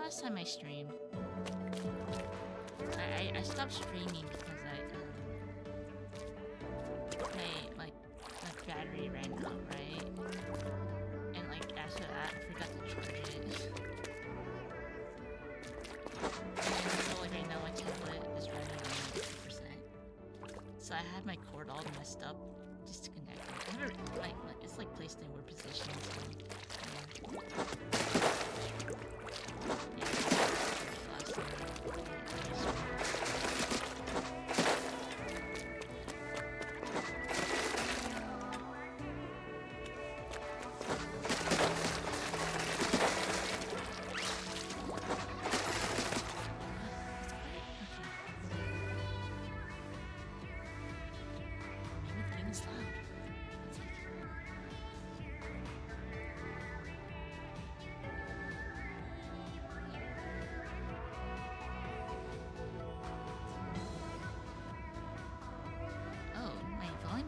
last time I streamed? I stopped streaming because my battery ran out, right? And like after that, I forgot to charge it. So like right now my tablet is running on 50%. So I had my cord all messed up just to connect it. I haven't, like it's like placed in weird position. So, yeah. Last time.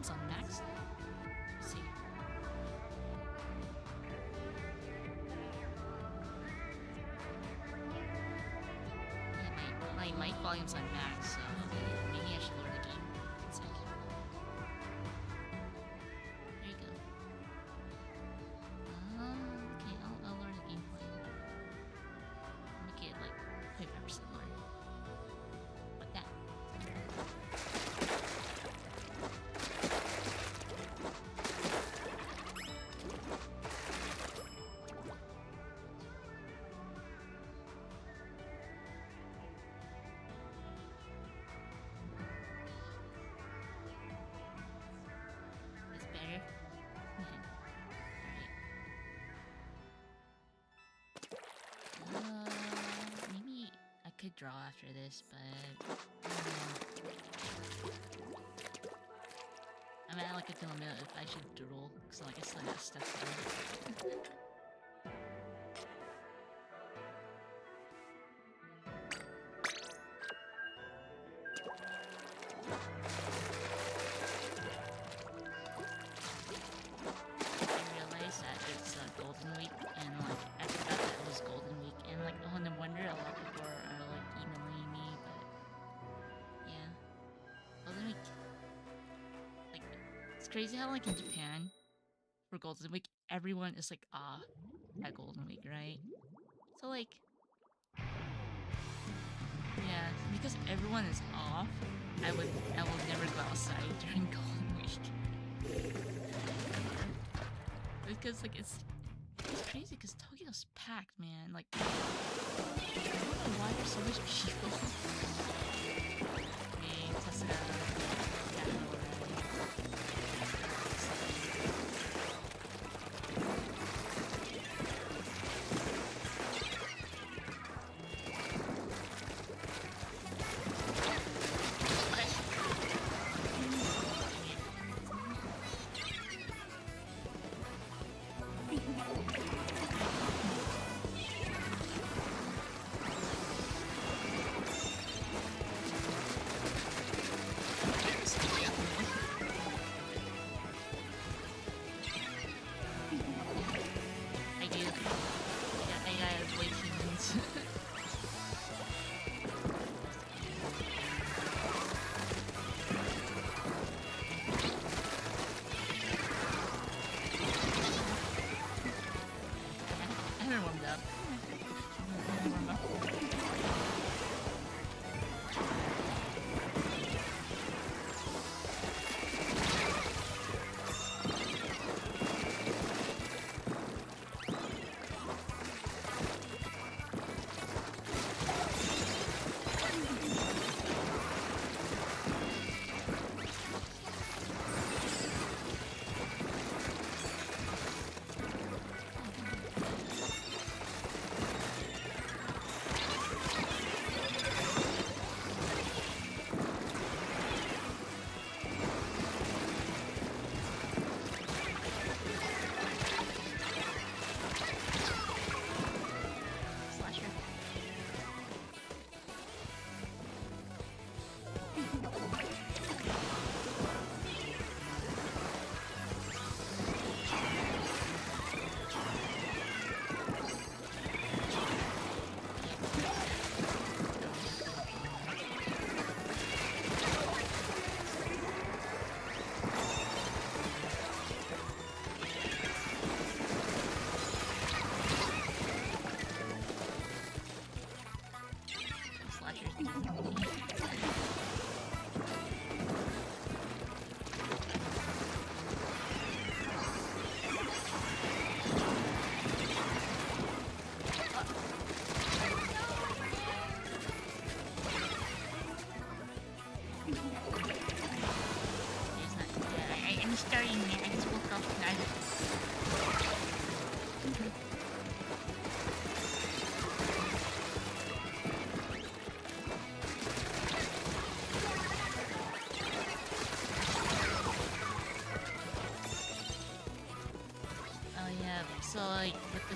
On max. Let's see. Yeah, my mic volume's on max, so maybe I should lower the game. One sec. There you go. Okay, I'll lower the game volume. Make it like 25% lower. Like that. Could draw after this, but I mean, I like a dilemma if I should doodle, so like I still got stuff to do. I realized that it's Golden Week, and like I forgot that it was Golden Week, and like oh no wonder a lot of people are like emailing me, but yeah, Golden Week. Like it's crazy how like in Japan for Golden Week everyone is like at Golden Week, right? So like yeah, because everyone is off, I will never go outside during Golden Week. Because like it's crazy because Tokyo's packed, man. Like I don't know why there's so much people. Hey, Tesla.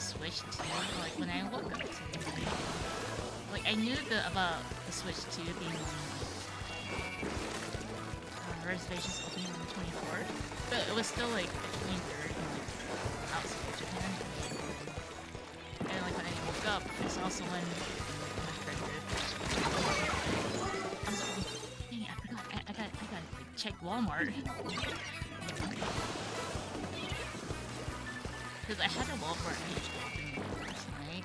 Switch 2, like when I woke up today, like I knew about the Switch 2 being on reservations opening on the 24th, but it was still like the 23rd and like outside of Japan. And like when I woke up, I saw someone in my friend group. I was like, dang, I forgot. I got like check Walmart. Because I had a Walmart page open last night.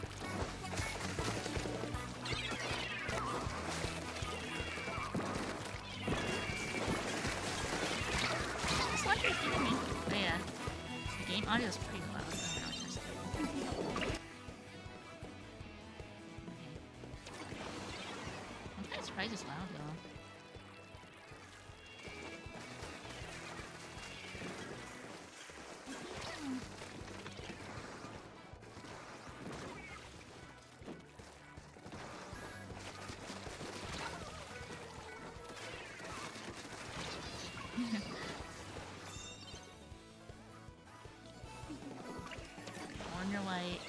It's like you're kidding me. But yeah, the game audio is pretty loud. I don't know, just... Okay. I'm kind of surprised it's loud though.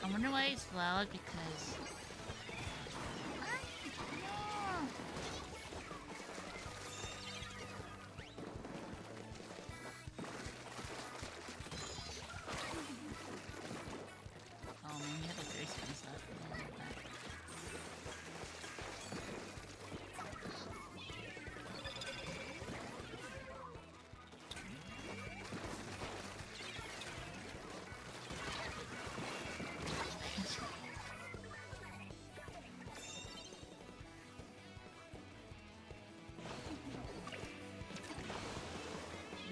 I wonder why it's loud because... Oh man, you have a very serious up.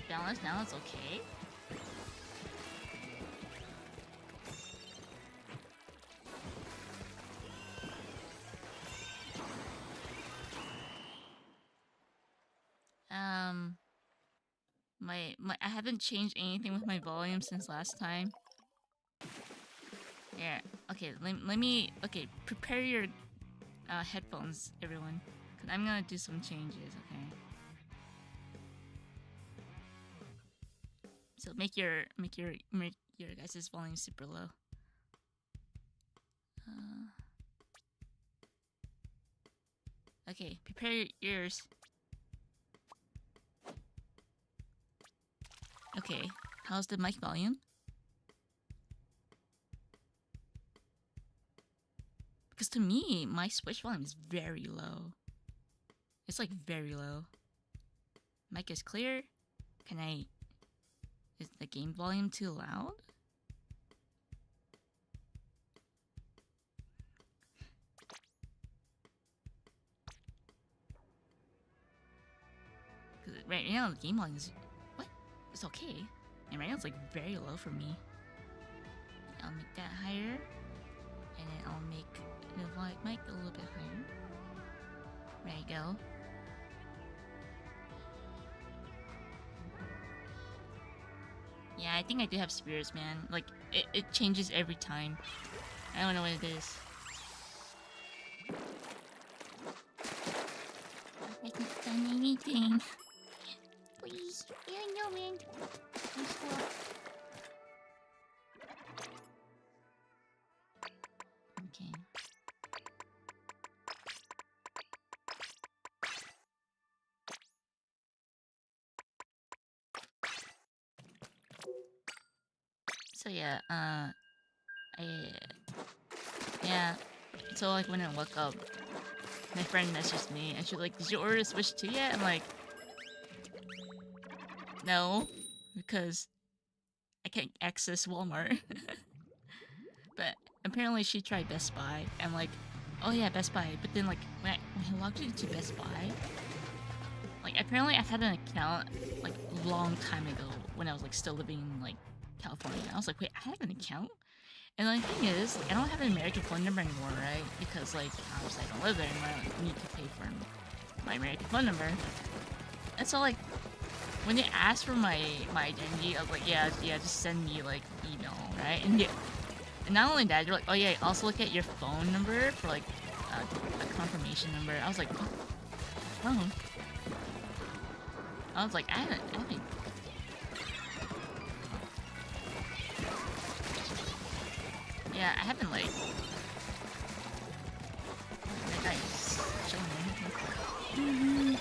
Balance now, it's okay. I haven't changed anything with my volume since last time. Yeah, okay, let me, okay, prepare your headphones, everyone. Cause I'm gonna do some changes, okay? So make your guys' volume super low. Okay, prepare your ears. Okay, how's the mic volume? Because to me, my Switch volume is very low. It's like very low. Mic is clear. Is the game volume too loud? Because right now the game volume is... What? It's okay. And right now it's like very low for me. I'll make that higher. And then I'll make the mic a little bit higher. There you go. Yeah, I think I do have spirits, man. Like, it changes every time. I don't know what it is. I haven't done anything. Please, I know, man. Please stop. Okay. So yeah, yeah. So like when I woke up, my friend messaged me and she's like, "Did you order a Switch 2 yet?" I'm like, "No, because I can't access Walmart." But apparently she tried Best Buy. I'm like, "Oh yeah, Best Buy." But then like when I logged into Best Buy, like apparently I had an account like a long time ago when I was like still living in like California. I was like, wait, I have an account? And the thing is, like, I don't have an American phone number anymore, right? Because, like, obviously I don't live there anymore. I need to pay for my American phone number. And so, like, when they asked for my identity, I was like, yeah, just send me, like, email, right? And not only that, they're like, oh yeah, also look at your phone number for, like, a confirmation number. I was like, oh. I was like, I haven't Yeah, I haven't like that guy's showing me.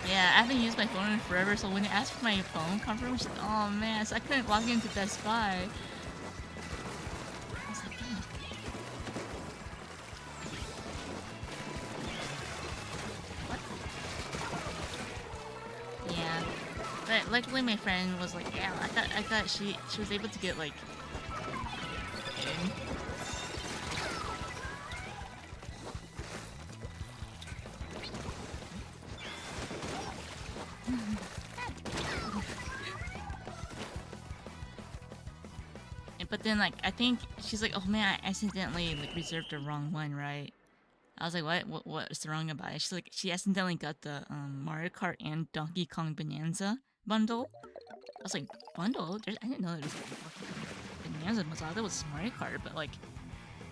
Yeah, I haven't used my phone in forever, so when it asked for my phone confirmation, oh man, so I couldn't log into Best Buy. I was like, damn. What? Yeah. But luckily my friend was like, yeah, I thought she was able to get like in. But then like I think she's like, oh man, I accidentally like reserved the wrong one, right? I was like, what's wrong about it? She's like, she accidentally got the Mario Kart and Donkey Kong Bonanza bundle. I was like, bundle? I didn't know there was a Bonanza bundle. I thought it was Mario Kart, but like,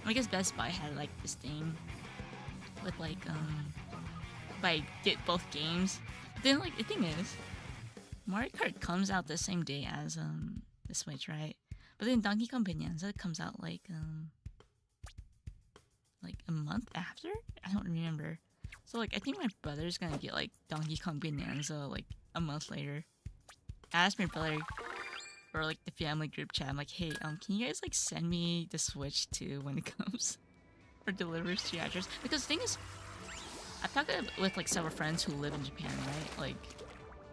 I guess Best Buy had like this thing with like if I get both games. Then like the thing is, Mario Kart comes out the same day as the Switch, right? But then Donkey Kong Bonanza comes out like a month after? I don't remember. So like I think my brother's gonna get like Donkey Kong Bonanza like a month later. I asked my brother or like the family group chat, I'm like, hey, can you guys like send me the Switch too when it comes? Or delivers to your address? Because the thing is, I've talked with like several friends who live in Japan, right? Like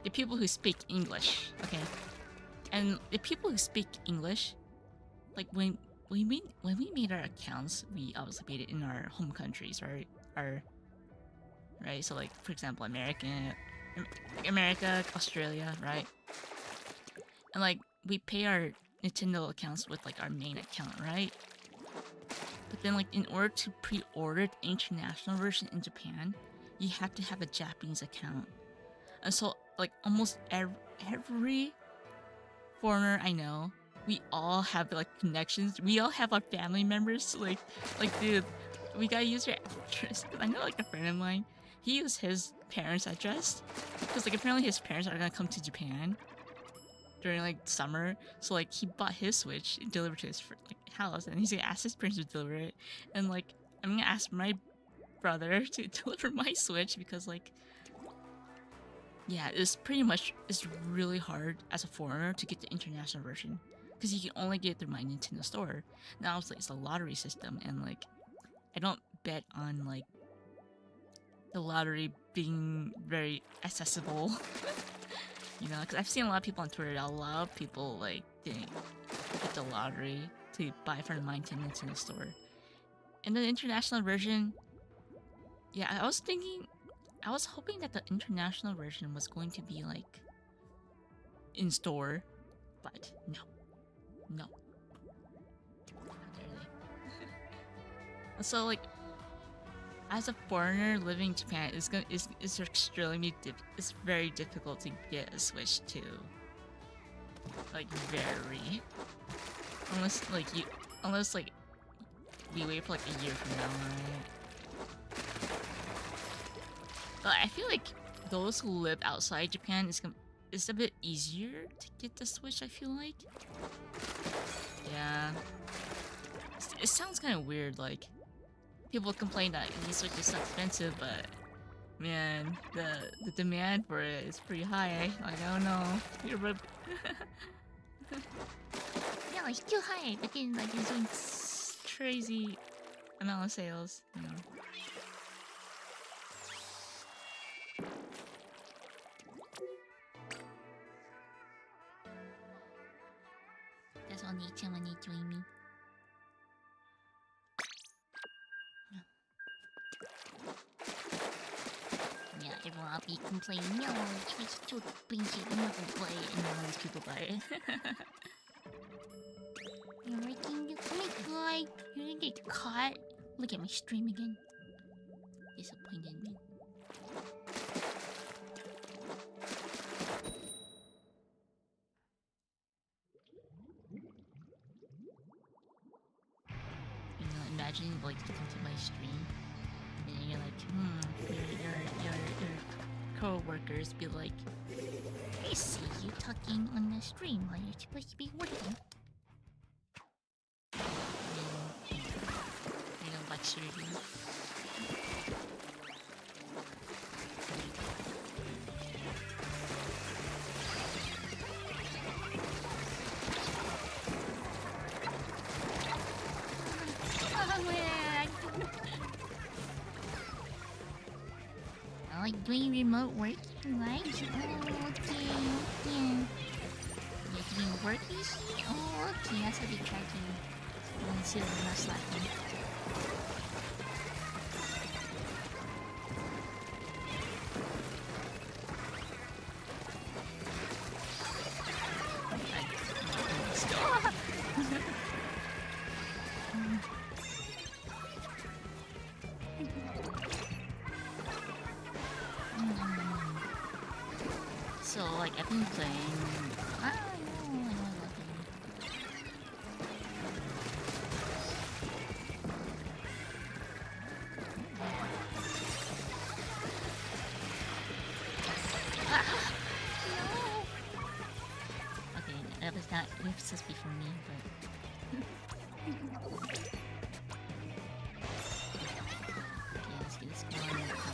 the people who speak English, okay? And the people who speak English, like when we made our accounts, we obviously made it in our home countries, right? Right. So like for example, America, Australia, right? And like we pay our Nintendo accounts with like our main account, right? But then like in order to pre-order the international version in Japan, you have to have a Japanese account. And so like almost every foreigner I know, we all have like connections. We all have our family members. Like dude, we gotta use your address. I know like a friend of mine, he used his parents' address because like apparently his parents are gonna come to Japan during like summer. So like he bought his Switch and delivered to his like house, and he's gonna ask his parents to deliver it. And like I'm gonna ask my brother to deliver my Switch because like. Yeah, it's really hard as a foreigner to get the international version because you can only get it through my Nintendo store. Now it's a lottery system, and like I don't bet on like the lottery being very accessible. You know, because I've seen a lot of people on Twitter. A lot of people like didn't get the lottery to buy from my Nintendo store. And the international version, yeah, I was hoping that the international version was going to be like in store, but no. Not really. So like, as a foreigner living in Japan, it's extremely it's very difficult to get a Switch too. Like very, unless like we wait for like a year from now, right? But I feel like those who live outside Japan it's a bit easier to get the Switch, I feel like. Yeah. It sounds kind of weird, like people complain that the Switch is so expensive, but man, the demand for it is pretty high. Like I don't know. Yeah, it's too high, but then like it's doing crazy amount of sales, you know. That's all need when you join me. Yeah, everyone will be complaining, no, it's too expensive, I'm not gonna buy it, and all these people buy it. You're making the click, guy. You're gonna get caught. Look at my stream again. Disappointed me. You know, imagine like you come to my stream and you're like, your co-workers be like, I see you talking on the stream while you're supposed to be working. And lecture you. I like doing remote work, right? Oh, okay, yeah. You're doing work easy? Oh, okay, that's how they try to see if we're not slacking. So, like, I've been playing. I don't know. No. Okay, that was not. It was supposed to be for me, but. Okay, let's get this going in the cover.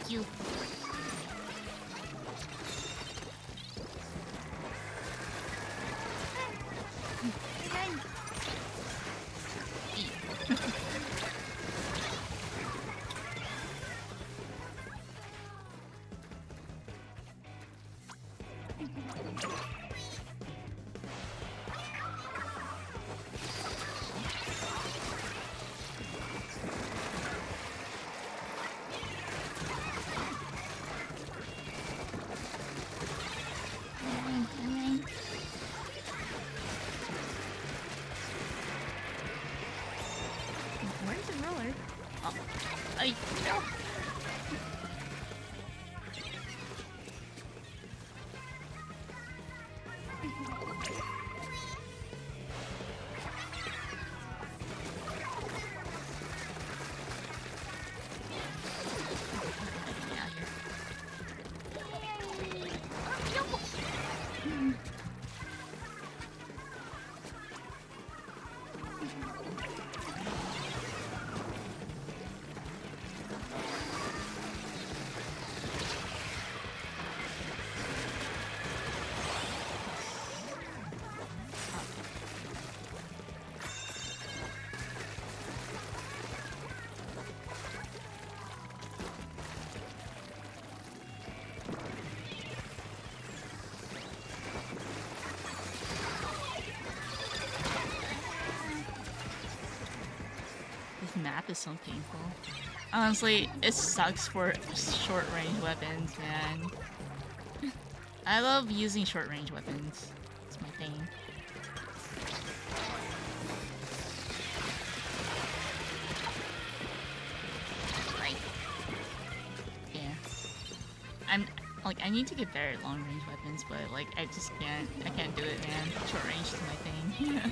You. Where's the roller? Oh, no. This map is so painful. Honestly, it sucks for short-range weapons, man. I love using short-range weapons. It's my thing. Right. Yeah. I need to get better at long-range weapons, but like I just can't. I can't do it, man. Short range is my thing.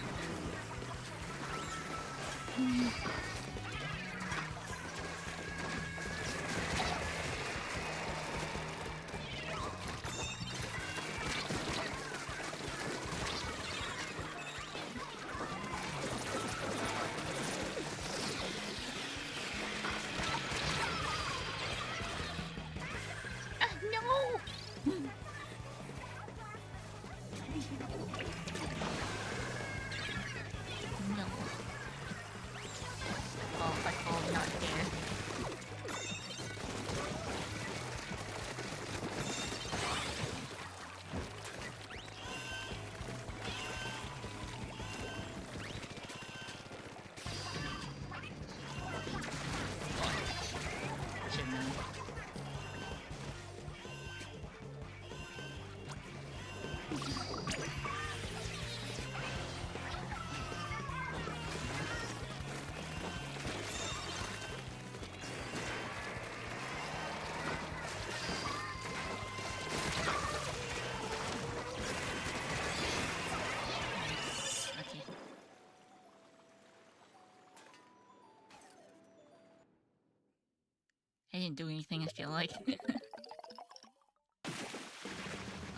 can't do anything, I feel like.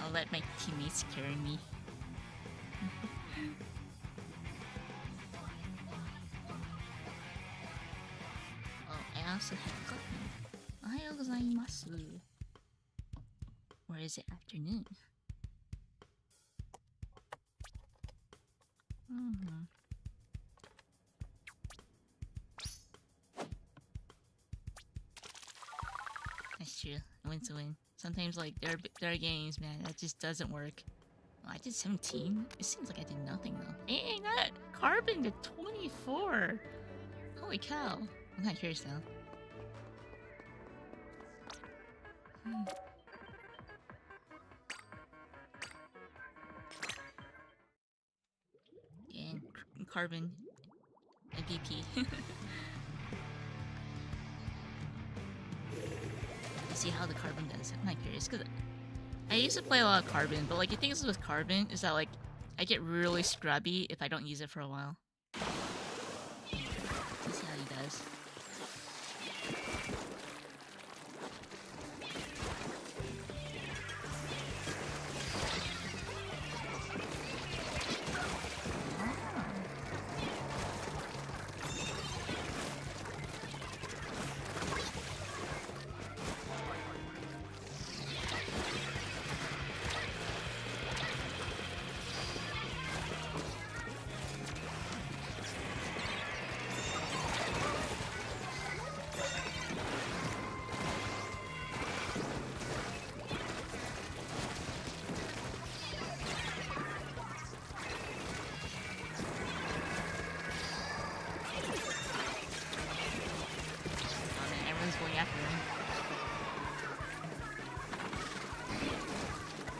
I'll let my teammates carry me. Oh, I also have gotten. Ohayou gozaimasu. Or is it afternoon? That's true. Win's a win. Sometimes, like, there are games, man, that just doesn't work. Oh, I did 17? It seems like I did nothing, though. Dang, that carbon to 24! Holy cow. I'm kinda curious now. Dang, carbon. MVP. See how the carbon does. I'm not curious, because I used to play a lot of carbon, but like the thing is with carbon is that like I get really scrubby if I don't use it for a while. Let's see how he does. Going after him.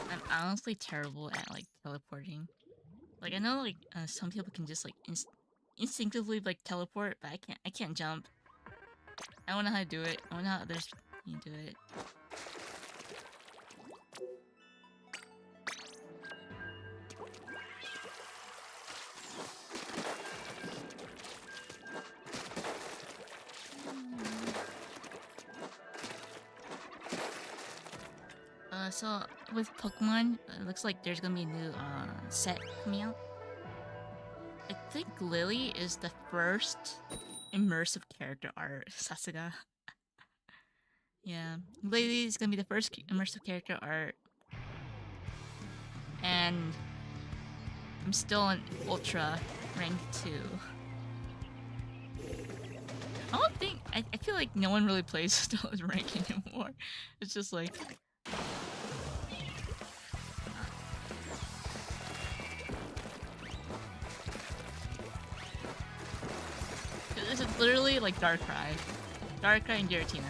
I'm honestly terrible at like teleporting. Like I know like some people can just like instinctively like teleport, but I can't jump. I don't know how to do it. I don't know how others can do it. So with Pokemon, it looks like there's gonna be a new set coming out. I think Lily is the first immersive character art. Sasuga. Yeah, Lily is gonna be the first immersive character art, and I'm still in Ultra rank 2. I don't think I feel like no one really plays Stella's rank anymore. It's just like. This is literally like Darkrai and Giratina.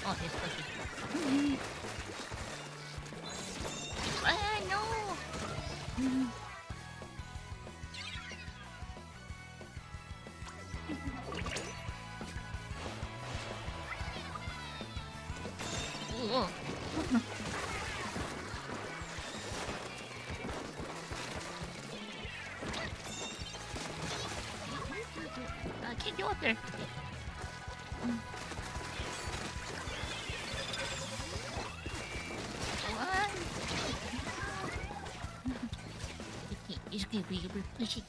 Oh, it's okay. No! Whoa. I can't go up there. What? It's okay, we're pushing.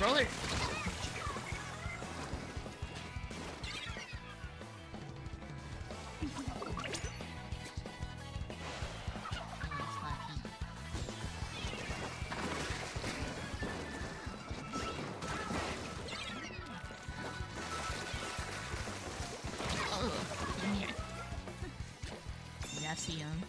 Roller. See him.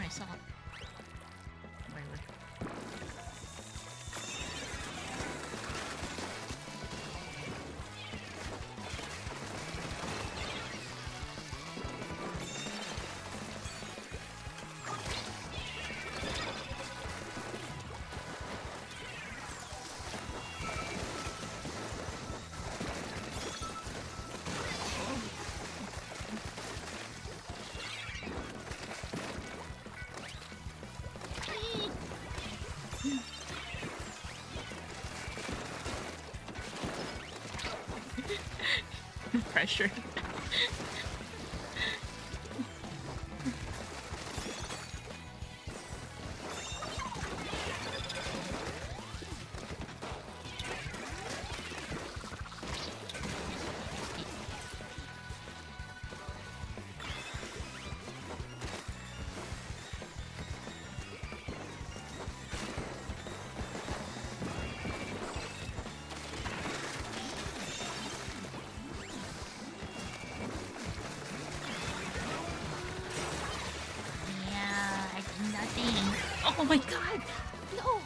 I saw it. Whatever. Pressure. Yeah, I did nothing. Oh my god! No!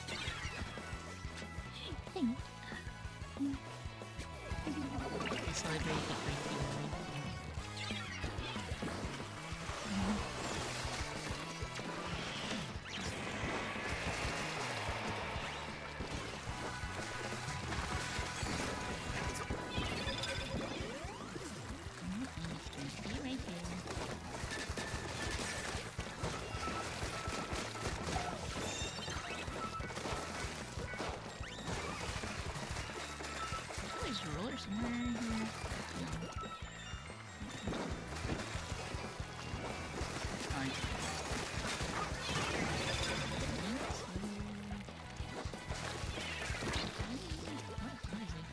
Dang. I celebrate the great feeling. Right there. Oh, there's a roller somewhere here. No. Alright. What is it?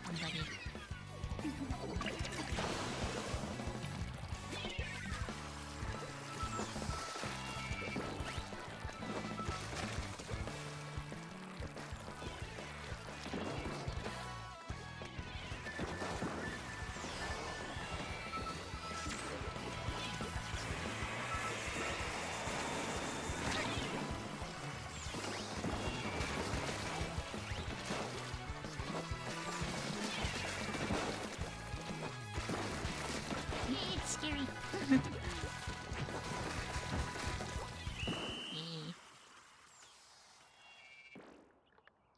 Somebody. It's scary.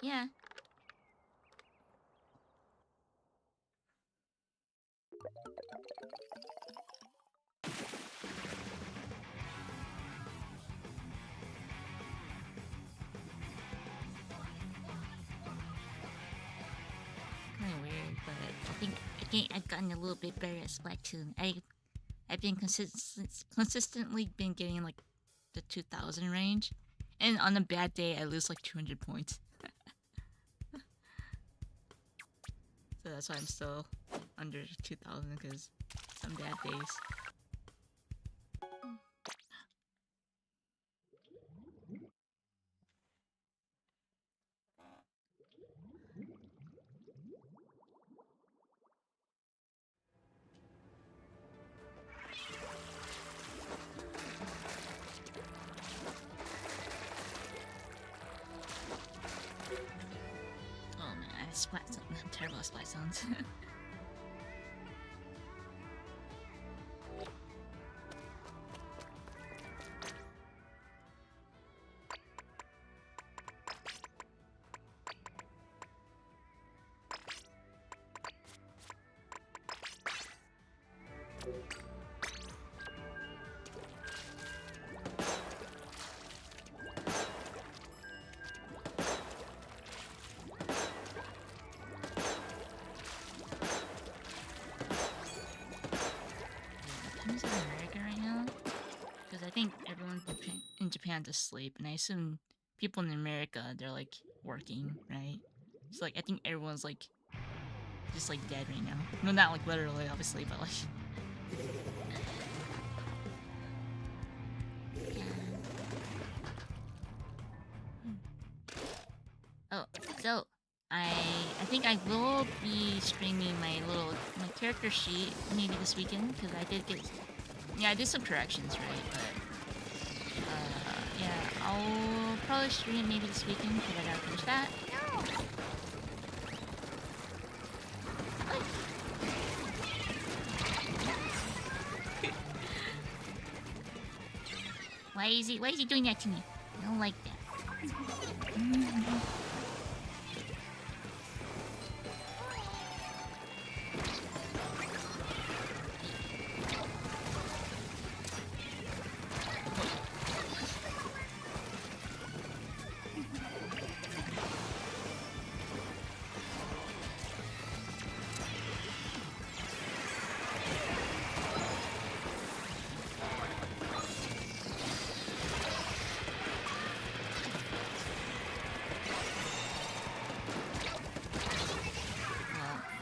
Yeah. Kind of weird, but I think I've gotten a little bit better at Splatoon. I've been consistently been getting like the 2,000 range, and on a bad day I lose like 200 points. So that's why I'm still under 2,000 because some bad days. Oh man, I splat zone. I'm terrible at splat zones. Who's in America right now? Because I think everyone in Japan does sleep, and I assume people in America they're like working, right? So like I think everyone's like just like dead right now. No, not like literally, obviously, but like. think I will be streaming my character sheet maybe this weekend because I did get, yeah, I did some corrections, right? But yeah, I'll probably stream maybe this weekend because I gotta finish that. Why is he doing that to me? I don't like that.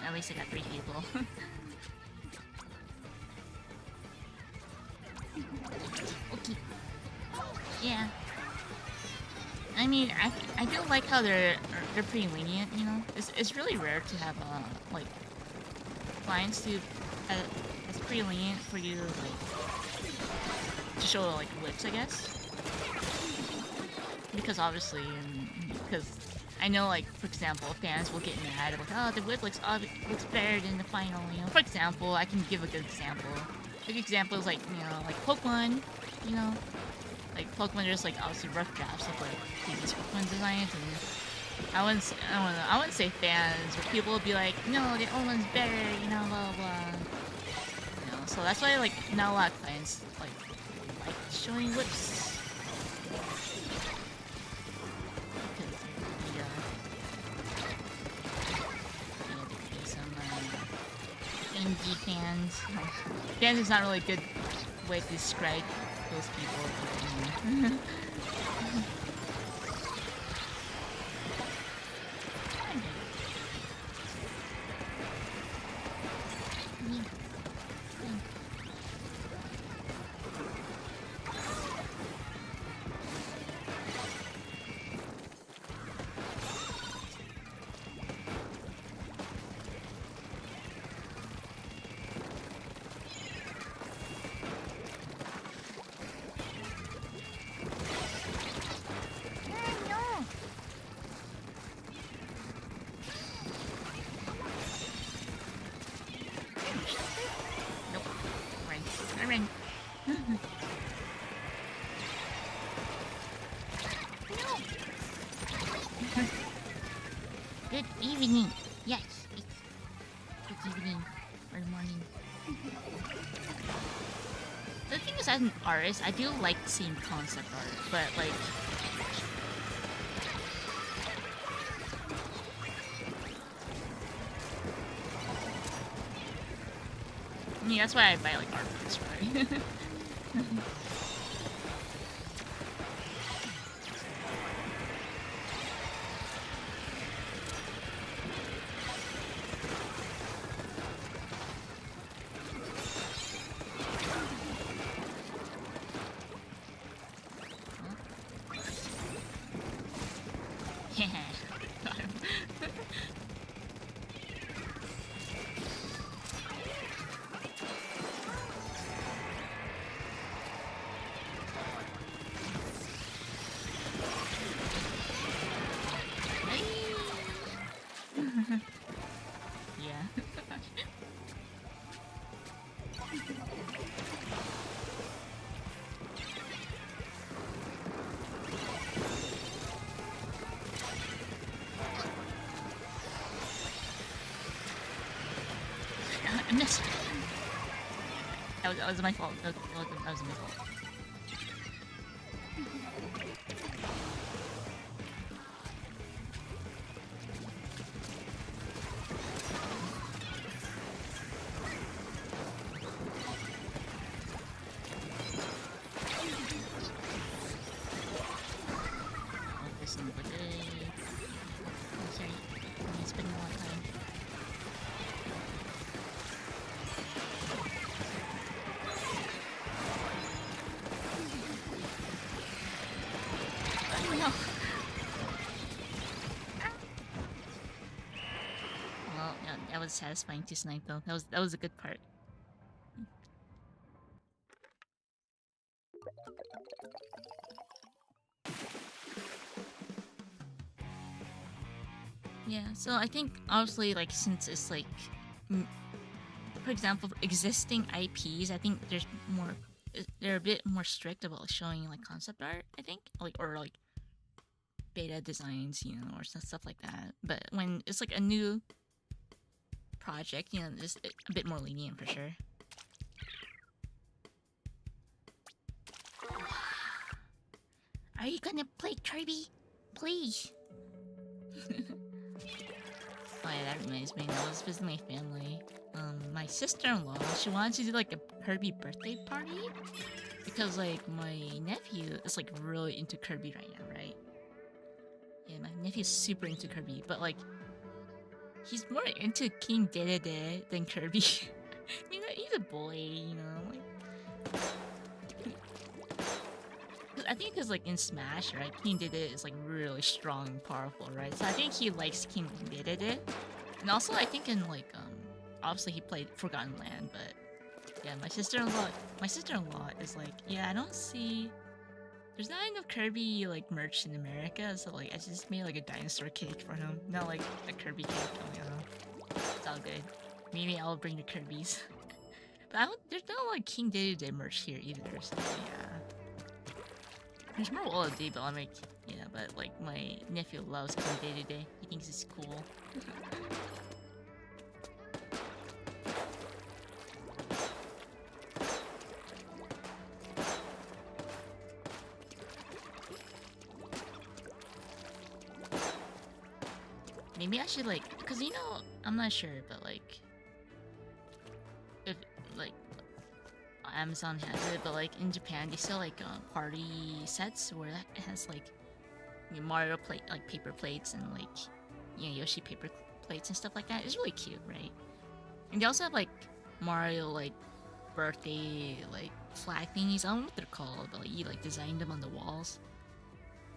At least I got 3 people. Okay. Yeah. I mean, I do like how they're pretty lenient, you know? It's really rare to have, like, clients who, it's pretty lenient for you, like, to show, like, whips, I guess. Because obviously, because I know, like, for example, fans will get mad, like, oh, the whip looks better than the final, you know? For example, I can give a good example. A good example is, like, you know, like Pokemon, you know? Like, Pokemon, there's, like, obviously rough drafts of, like, previous Pokemon designs, and I wouldn't say fans, but people would be like, no, the old one's better, you know, blah, blah, blah. You know, so that's why, like, not a lot of clients, like showing whips. Indie fans. Fans is not really a good way to describe those people. But, Good evening. Yes, it's good evening or morning. The thing is, as an artist, I do like seeing concept art, but like, I mean, that's why I buy like art books, right? I missed. That was my fault. That was my fault. was satisfying to snipe though. That was a good part. Yeah, so I think obviously like since it's like, for example, for existing IPs, I think there's more. They're a bit more strict about showing like concept art. I think like or like beta designs, you know, or stuff like that. But when it's like a new project, you know, just a bit more lenient for sure. Are you gonna play Kirby? Please. Oh yeah, that reminds me. I was visiting my family. My sister-in-law, she wanted to do like a Kirby birthday party because like my nephew is like really into Kirby right now, right? Yeah, my nephew's super into Kirby, but like he's more into King Dedede than Kirby. You know, he's a boy, you know. Like, I think because like in Smash, right, King Dedede is like really strong and powerful, right? So I think he likes King Dedede, and also I think in like obviously he played Forgotten Land, but yeah, my sister-in-law is like, yeah, I don't see. There's not enough Kirby like merch in America, so like I just made like a dinosaur cake for him, not like a Kirby cake. Oh my god, it's all good. Maybe I'll bring the Kirbys. But there's no like King Dedede merch here either, so yeah. There's more Wallaby, but I'm like, yeah, but like my nephew loves King Dedede. He thinks it's cool. Maybe I should like, cause you know, I'm not sure, but like, if like Amazon has it, but like in Japan they sell like party sets where it has like Mario plate, like paper plates and like Yoshi paper plates and stuff like that. It's really cute, right? And they also have like Mario like birthday like flag thingies. I don't know what they're called, but like you like design them on the walls.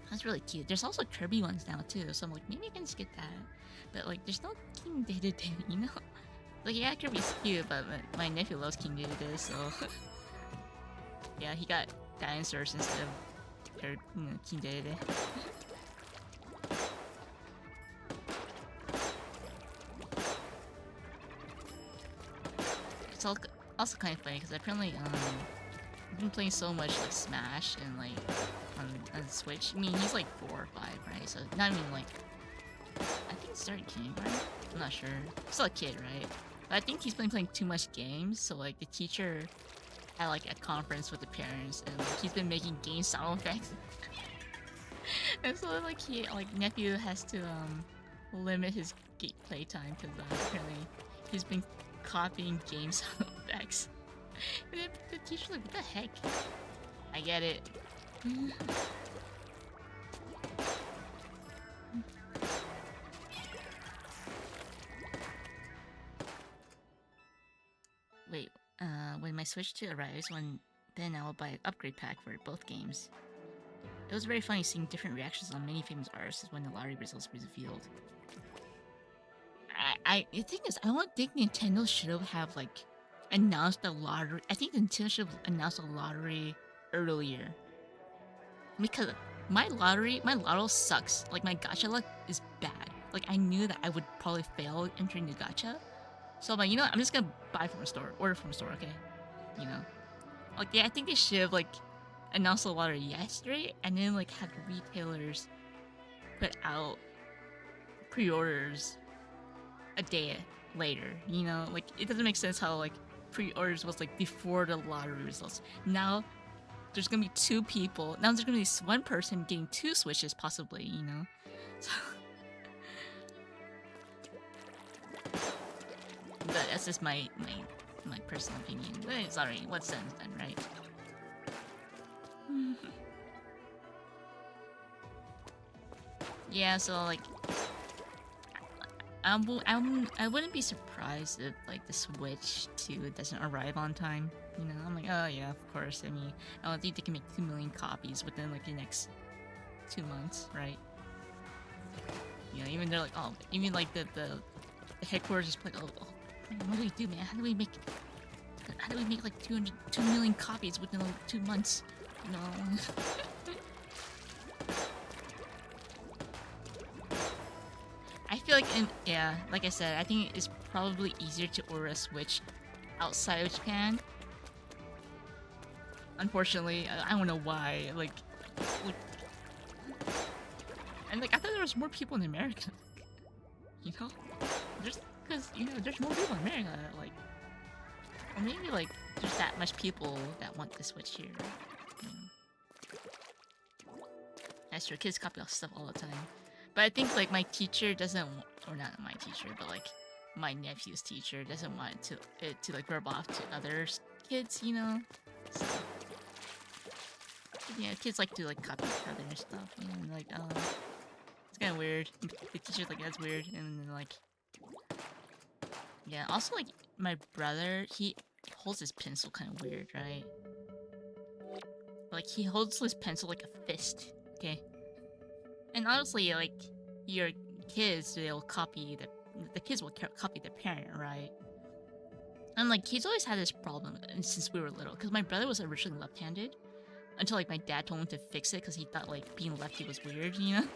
That's really cute. There's also Kirby ones now too, so I'm like, maybe I can just get that. But like, there's no King Dedede, you know? Like, yeah, Kirby's cute, but my nephew loves King Dedede, so yeah, he got dinosaurs instead of King Dedede. It's also kind of funny because apparently I've been playing so much like Smash and like on Switch. I mean, he's like 4 or 5, right? So not even like, I think he started kindergarten. I'm not sure. Still a kid, right? But I think he's been playing too much games. So like the teacher had like a conference with the parents, and like, he's been making game sound effects. And so like nephew has to limit his playtime because apparently he's been copying game sound effects. And the teacher's like, what the heck? I get it. Wait, when my Switch 2 arrives, then I will buy an upgrade pack for both games. It was very funny seeing different reactions on many famous artists when the lottery results were revealed. The thing is, I don't think Nintendo should have like announced the lottery. I think Nintendo should have announced the lottery earlier. Because my lotto sucks. Like my gacha luck is bad. Like I knew that I would probably fail entering the gacha. So I'm like, you know what? I'm just gonna buy from a store. Order from a store, okay? You know? Like, yeah, I think they should have like announced the lottery yesterday and then like have the retailers put out pre-orders a day later, you know? Like it doesn't make sense how like pre-orders was like before the lottery results. Now there's gonna be 2 people. Now there's gonna be 1 person getting 2 Switches possibly, you know? So but that's just my personal opinion. But it's already what's done is done, right? Yeah, so like I wouldn't be surprised if like the Switch 2 doesn't arrive on time. You know, I'm like, oh yeah, of course. I mean, I don't think they can make 2 million copies within like the next 2 months, right? You know, even they're like, oh, even like the the headquarters is like, oh man, what do we do, man? How do we make like 2 million copies within like 2 months? You know. I feel like yeah, like I said, I think it's probably easier to order a Switch outside of Japan. Unfortunately, I don't know why. Like, and like I thought there was more people in America. You know, because there's more people in America. Like, or maybe like there's that much people that want the Switch here. You know. That's true. Kids copy all stuff all the time. But I think like my teacher doesn't, or not my teacher, but like my nephew's teacher doesn't want it to like rub off to other kids, you know. So, yeah, kids like to like copy each other and stuff, and like it's kind of weird. The teacher's like, that's weird, and then like, yeah. Also like my brother, he holds his pencil kind of weird, right? Like he holds his pencil like a fist, okay? And honestly, like, your kids, they'll copy the kids will copy their parent, right? And like, he's always had this problem since we were little, because my brother was originally left-handed, until like my dad told him to fix it, because he thought like being lefty was weird, you know?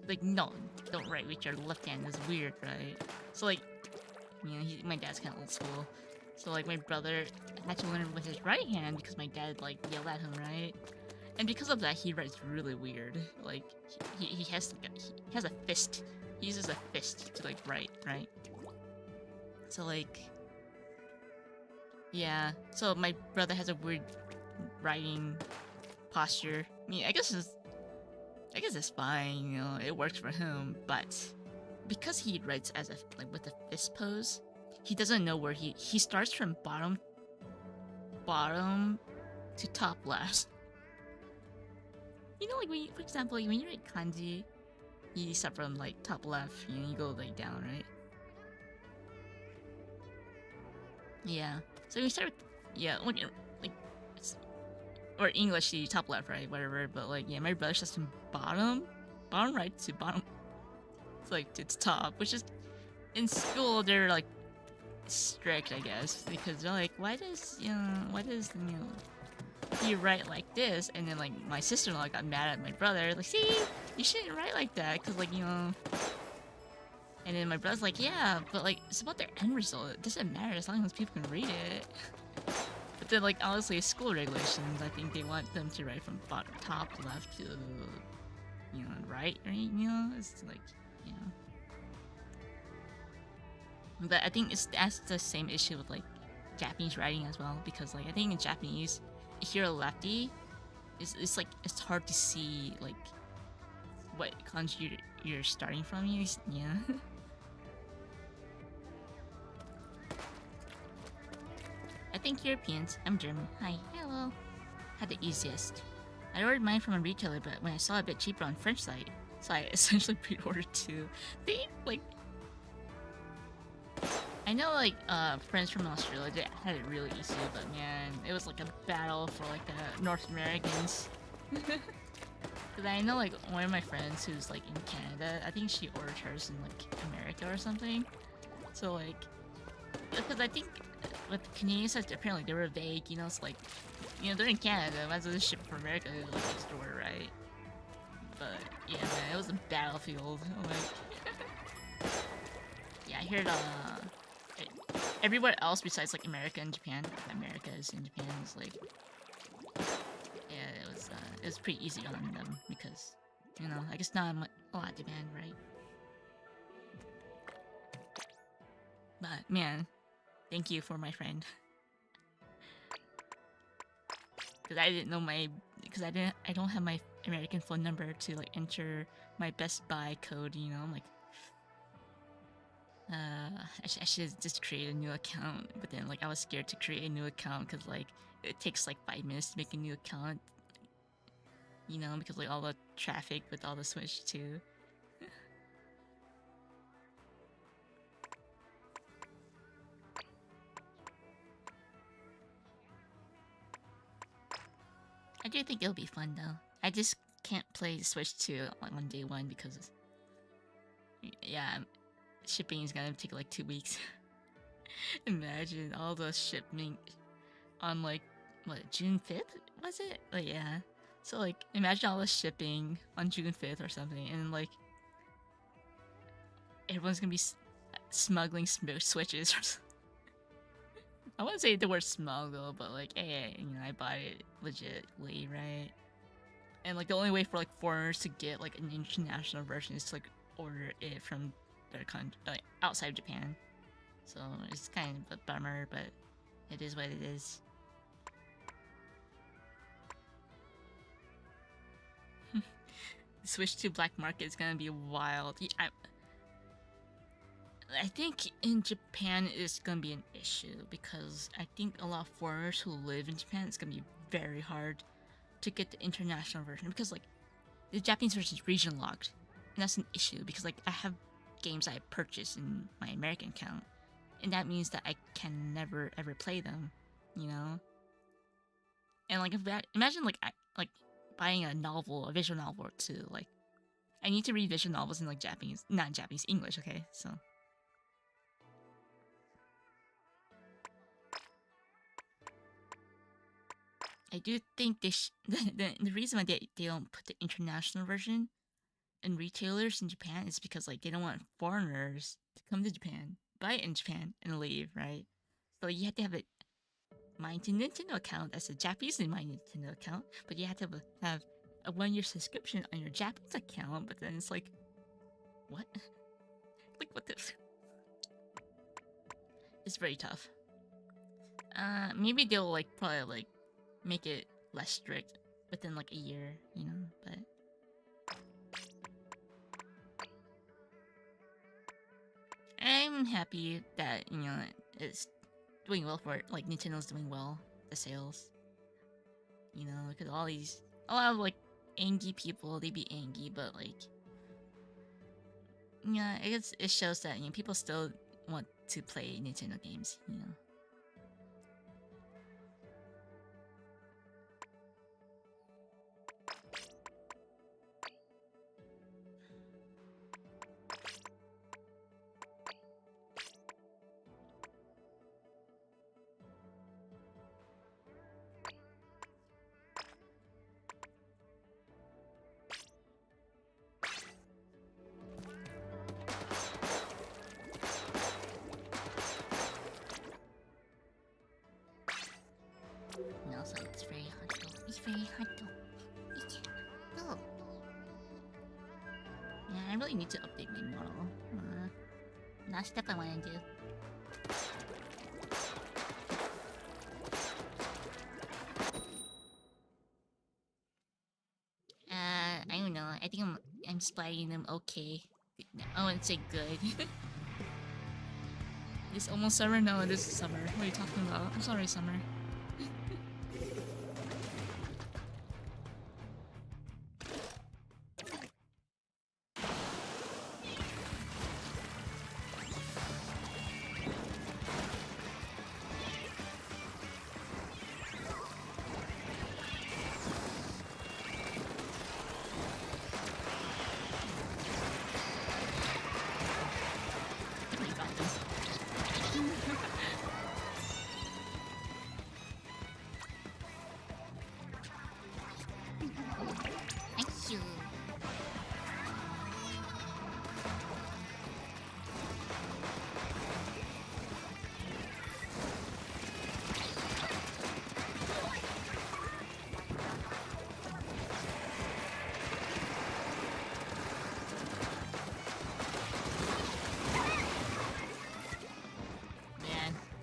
Like, no, don't write with your left hand, is weird, right? So like, you know, my dad's kind of old school. So like, my brother had to learn with his right hand, because my dad like yelled at him, right? And because of that, he writes really weird. Like, he has like he has a fist. He uses a fist to like write, right? So like, yeah. So my brother has a weird writing posture. I mean, I guess it's fine. You know, it works for him. But because he writes as like with a fist pose, he doesn't know where he starts from bottom to top left. You know, like when for example, when you write kanji, you start from like top left, and you go like down, right? Yeah. So we start with, yeah, like or English, you top left, right, whatever. But like, yeah, my brother starts from bottom right to bottom, to like to top, which is in school they're like strict, I guess, because they're like, why does you write like this? And then like my sister-in-law got mad at my brother, like, see, you shouldn't write like that, because like, you know. And then my brother's like, yeah, but like it's about their end result, it doesn't matter as long as people can read it. But then like, honestly, school regulations, I think they want them to write from top left to, you know, right, you know. It's like, you know. But I think that's the same issue with like Japanese writing as well, because like I think in Japanese, if you're a lefty, it's like it's hard to see like what kanji you're starting from. Yeah. I think Europeans. I'm German. Hi. Hello. Had the easiest. I ordered mine from a retailer, but when I saw it a bit cheaper on French site, so I essentially pre-ordered two. They like. I know like friends from Australia, they had it really easy, but man, it was like a battle for like the North Americans. Cause I know like one of my friends who's like in Canada, I think she ordered hers in like America or something. So like, because I think with Canadian sites apparently they were vague, you know, it's like, you know, they're in Canada, might as well just ship from America to like next door, right? But yeah, man, it was a battlefield. Like, yeah, I heard everywhere else besides like America and Japan, America is in Japan, is like, yeah, it was pretty easy on them because, you know, I guess not a lot of demand, right? But man, thank you for my friend. Because I didn't know because I don't have my American phone number to like enter my Best Buy code, you know. I'm like, I should just create a new account, but then like I was scared to create a new account because like it takes like 5 minutes to make a new account, you know, because like all the traffic with all the Switch too. I do think it'll be fun though. I just can't play Switch 2 on day one because, yeah, shipping is gonna take like 2 weeks. Imagine all the shipping on like what, June 5th was it? Like, yeah. So like imagine all the shipping on June 5th or something, and like everyone's gonna be smuggling switches or something. I wouldn't say the word smuggle, but like, hey, you know, I bought it legitly, right? And like the only way for like foreigners to get like an international version is to like order it from their country, like outside Japan. So it's kind of a bummer, but it is what it is. Switch to black market is gonna be wild. Yeah, I think in Japan it's gonna be an issue because I think a lot of foreigners who live in Japan, it's gonna be very hard to get the international version because like the Japanese version is region locked, and that's an issue because like I have games I purchased in my American account, and that means that I can never ever play them, you know. And like imagine like like buying a novel, a visual novel or two. Like I need to read visual novels in like Japanese, not Japanese, English. Okay, so. I do think they the reason why they don't put the international version in retailers in Japan is because like they don't want foreigners to come to Japan, buy it in Japan, and leave, right? So you have to have a My Nintendo account as a Japanese My Nintendo account, but you have to have a 1-year subscription on your Japanese account. But then it's like, what? Like what this? It's very tough. Maybe they'll like probably like make it less strict within like a year, you know, but I'm happy that, you know, it's doing well for it. Like Nintendo's doing well, the sales, you know, because a lot of like angry people, they be angry, but like, yeah, it shows that, you know, people still want to play Nintendo games, you know. And also, it's very hard though. It's very hard though. It's hard. Yeah, I really need to update my model. Last step I want to do. I don't know. I think I'm splating them okay. I wouldn't say good. It's almost summer? No, it is summer. What are you talking about? I'm sorry, summer.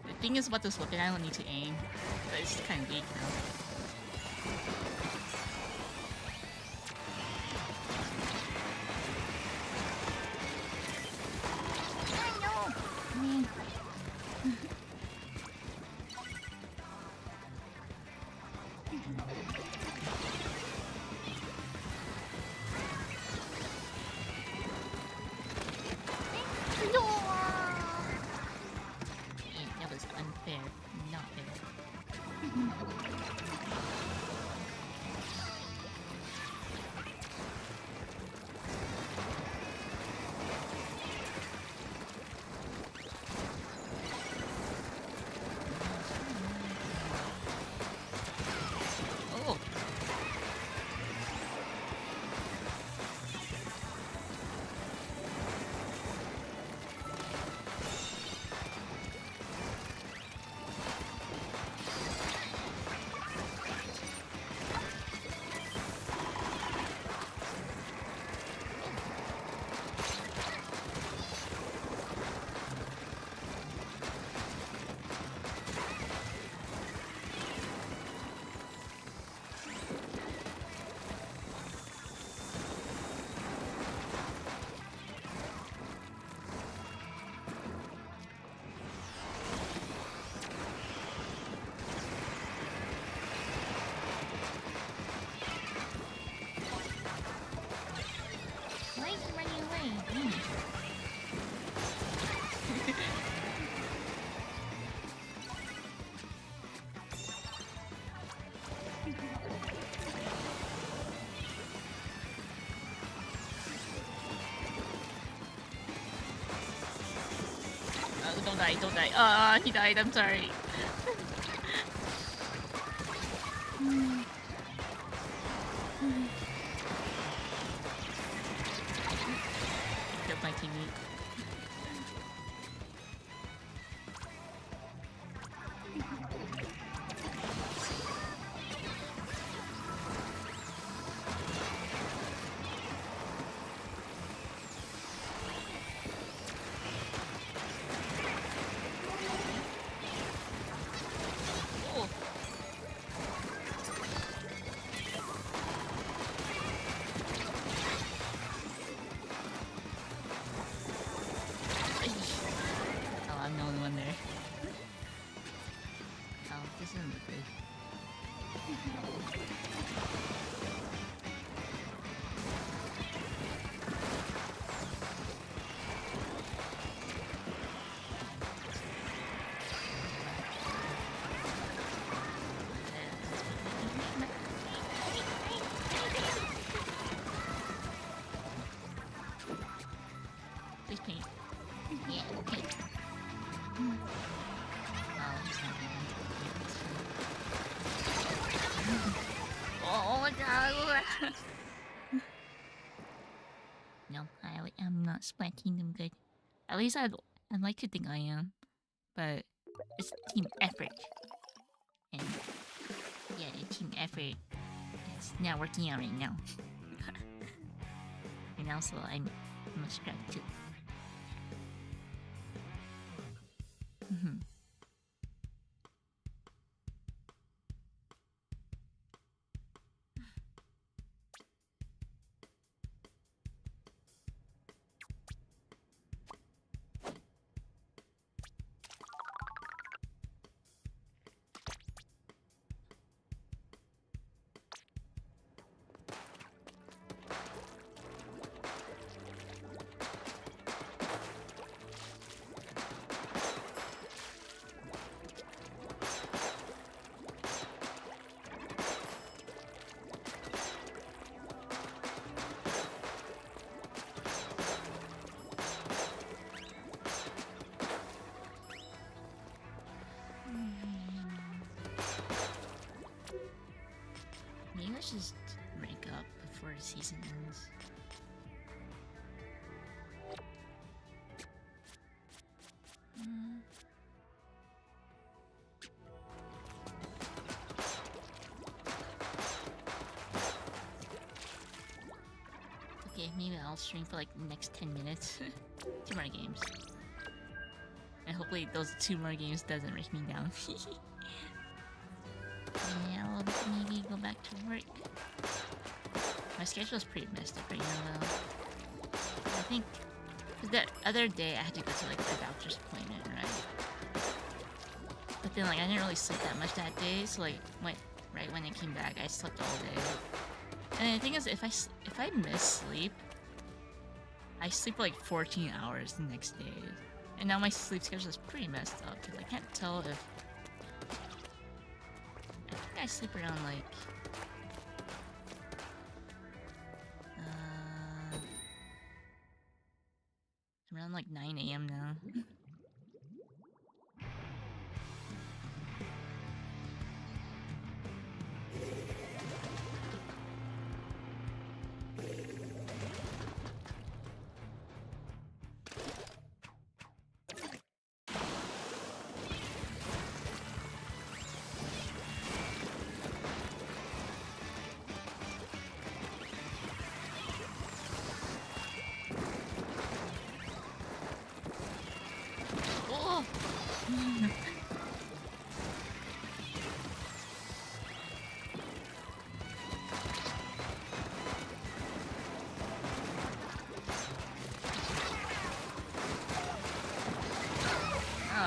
The thing is about this weapon, I don't need to aim, but it's kind of weak now. die, don't die. Ah, he died, I'm sorry. Killed my teammate. Please paint. Yeah, paint. Oh, he's not oh my god. No, I'm not splating them good. At least I'd like to think I am. But it's team effort. And yeah, team effort. It's not working out right now. And also I'm strapped too. Maybe let's just rank up before the season ends. Okay, maybe I'll stream for like the next 10 minutes. 2 more games. And hopefully those 2 more games doesn't break me down. Yeah, I'll maybe go back to work. My schedule's pretty messed up right now though. I think the other day I had to go to like a doctor's appointment, right? But then like I didn't really sleep that much that day, so like right when I came back I slept all day. And the thing is, if I miss sleep, I sleep like 14 hours the next day. And now my sleep schedule is pretty messed up because I can't tell if I sleep around like around like 9 AM now.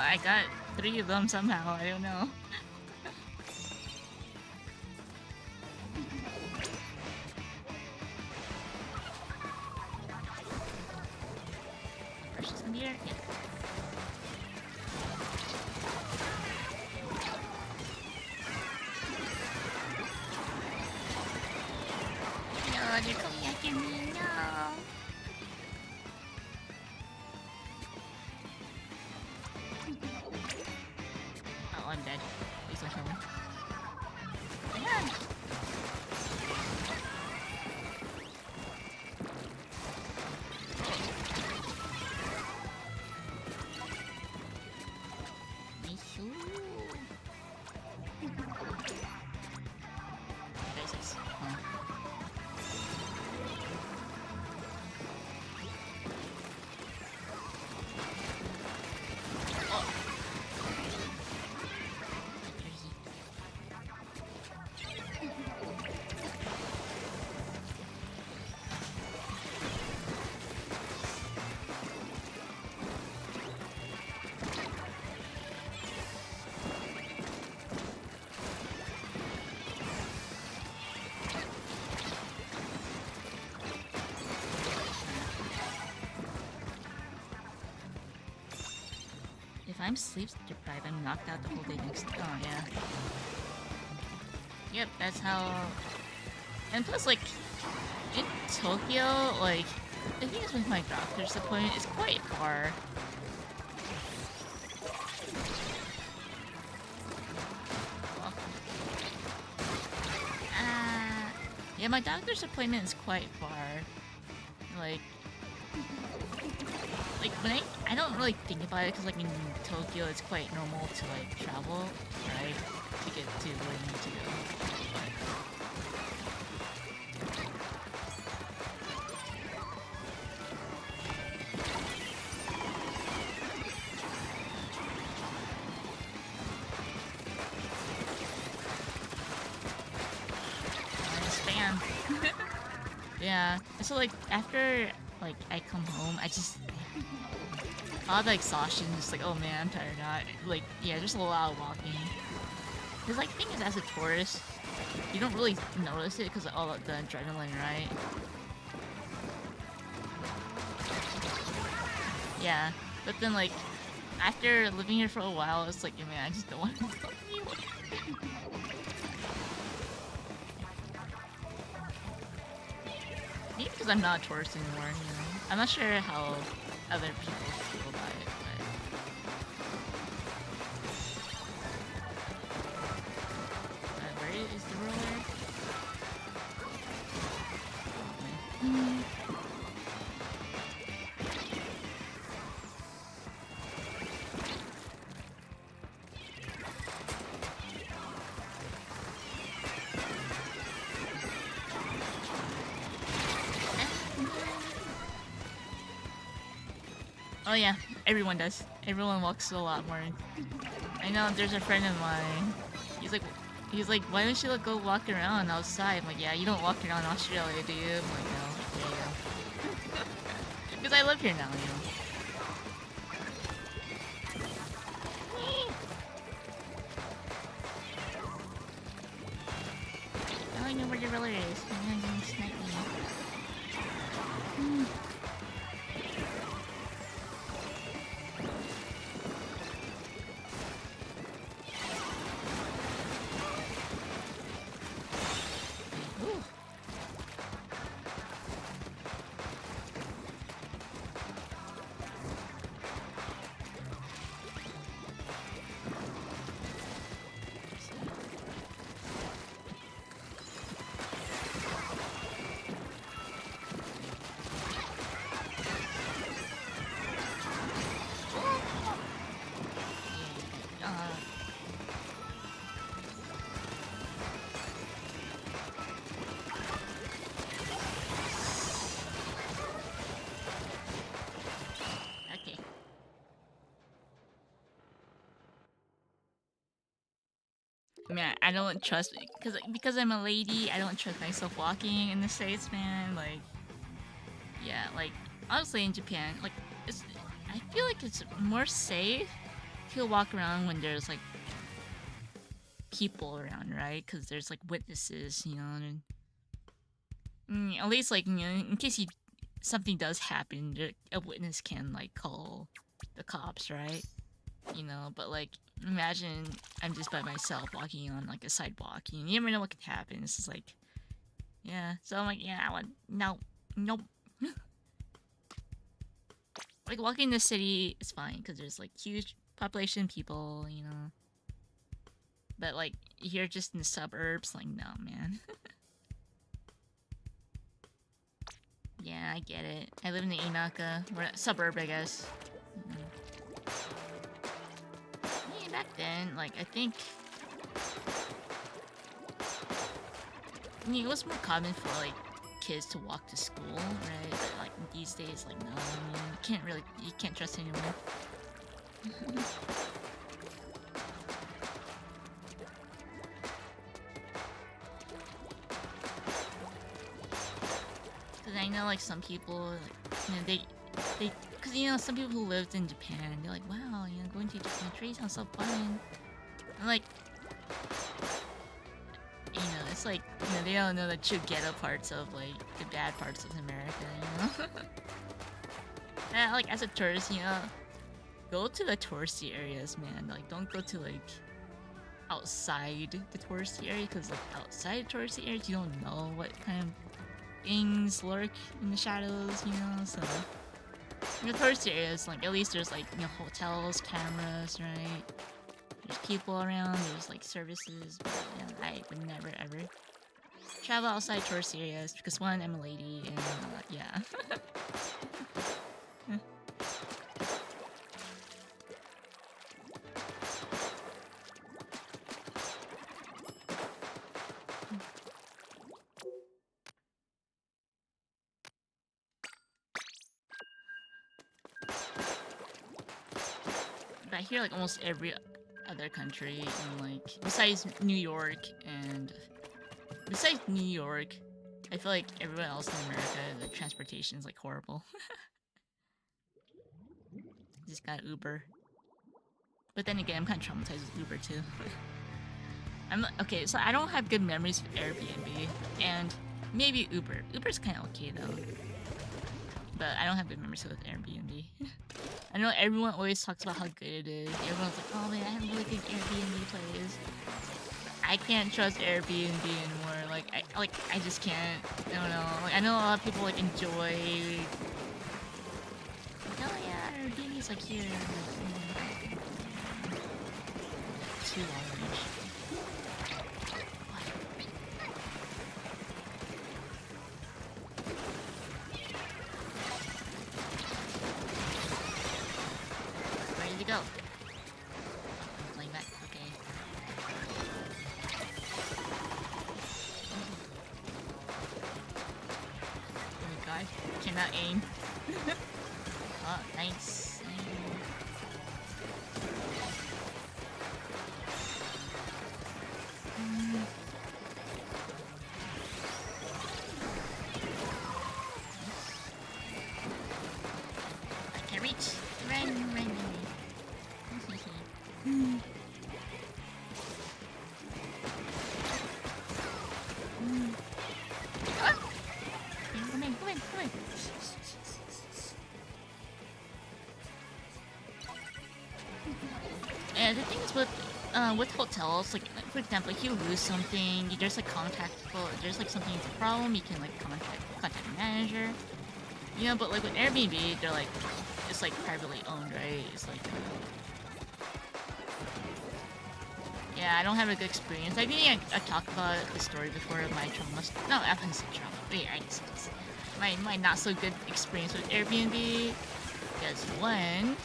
I got 3 of them somehow, I don't know. First in the air, yeah. No, they're coming after me, no. I'm sleep deprived, I'm knocked out the whole day next. Oh yeah. Yep, that's how. And plus, like in Tokyo, like the thing is with my doctor's appointment, it's quite far. Yeah, my doctor's appointment is quite far. Like when I don't really think about it because like in Tokyo it's quite normal to like travel, right, to get to where you need to go. Spam. Yeah. So like after like I come home, I just all the exhaustion, just like, oh man, I'm tired now. Like, yeah, there's a lot of walking. Cause like, the thing is, as a tourist, you don't really notice it because of all the adrenaline, right? Yeah, but then like, after living here for a while, it's like, man, I just don't want to go anymore. Maybe because I'm not a tourist anymore, you know? I'm not sure how other people feel about it, but where is the roller? Oh yeah, everyone does. Everyone walks a lot more. I know there's a friend of mine. He's like, why don't you go walk around outside? I'm like, yeah, you don't walk around Australia, do you? I'm like, no, there you go. Because I live here now, you know. Now I know where the roller is. I'm gonna snipe me. Man, I don't trust because I'm a lady. I don't trust myself walking in the States, man. Like, yeah, like honestly, in Japan, like I feel like it's more safe to walk around when there's like people around, right? Because there's like witnesses, you know, and at least like you know, in case something does happen, a witness can like call the cops, right? You know, but like imagine I'm just by myself walking on like a sidewalk. You never know what could happen. It's just like, yeah. So I'm like, yeah, I want nope. Like walking in the city is fine because there's like huge population of people, you know. But like here, just in the suburbs, like no, man. Yeah, I get it. I live in the Inaka, or suburb, I guess. Back then, like, I think it was more common for, like, kids to walk to school, right? But, like, these days, like, no, you can't trust anyone. Because I know, like, some people, like, you know, because, you know, some people who lived in Japan, they're like, wow, you know, going to different countries sounds so fun. And, like, you know, it's like, you know, they don't know the true ghetto parts of, like, the bad parts of America, you know? And, like, as a tourist, you know, Go to the touristy areas, man. Like, don't go to like outside the touristy area, because like outside touristy areas, you don't know what kind of things lurk in the shadows, you know. So in the touristy areas, like at least there's like, you know, hotels, cameras, right? There's people around. There's like services. But yeah, I would never ever travel outside tourist areas because one, I'm a lady, and yeah. But I hear like almost every other country, and like besides New York and besides New York, I feel like everywhere else in America, the transportation is like horrible. Just got Uber. But then again, I'm kind of traumatized with Uber too. Okay, so I don't have good memories with Airbnb, and maybe Uber. Uber's kind of okay though. But I don't have good memories with Airbnb. I know everyone always talks about how good it is. Everyone's like, oh man, I have a really good Airbnb place. I can't trust Airbnb anymore. I just can't. I don't know. Like, I know a lot of people like enjoy. Like, oh yeah, Airbnb's like here. Too long range. Ready to go. I'm playing back. Okay. Oh my god. Cannot aim. Oh, nice. I can reach. Run. Come in. And the thing is with hotels, like for example, if you lose something, there's like there's like something that's a problem, you can like contact the manager. You know, but like with Airbnb, they're like, it's like privately owned, right? It's like, yeah, I don't have a good experience. I think I talked about the story before of my trauma. No, I haven't said trauma. But yeah, my not so good experience with Airbnb. Because one,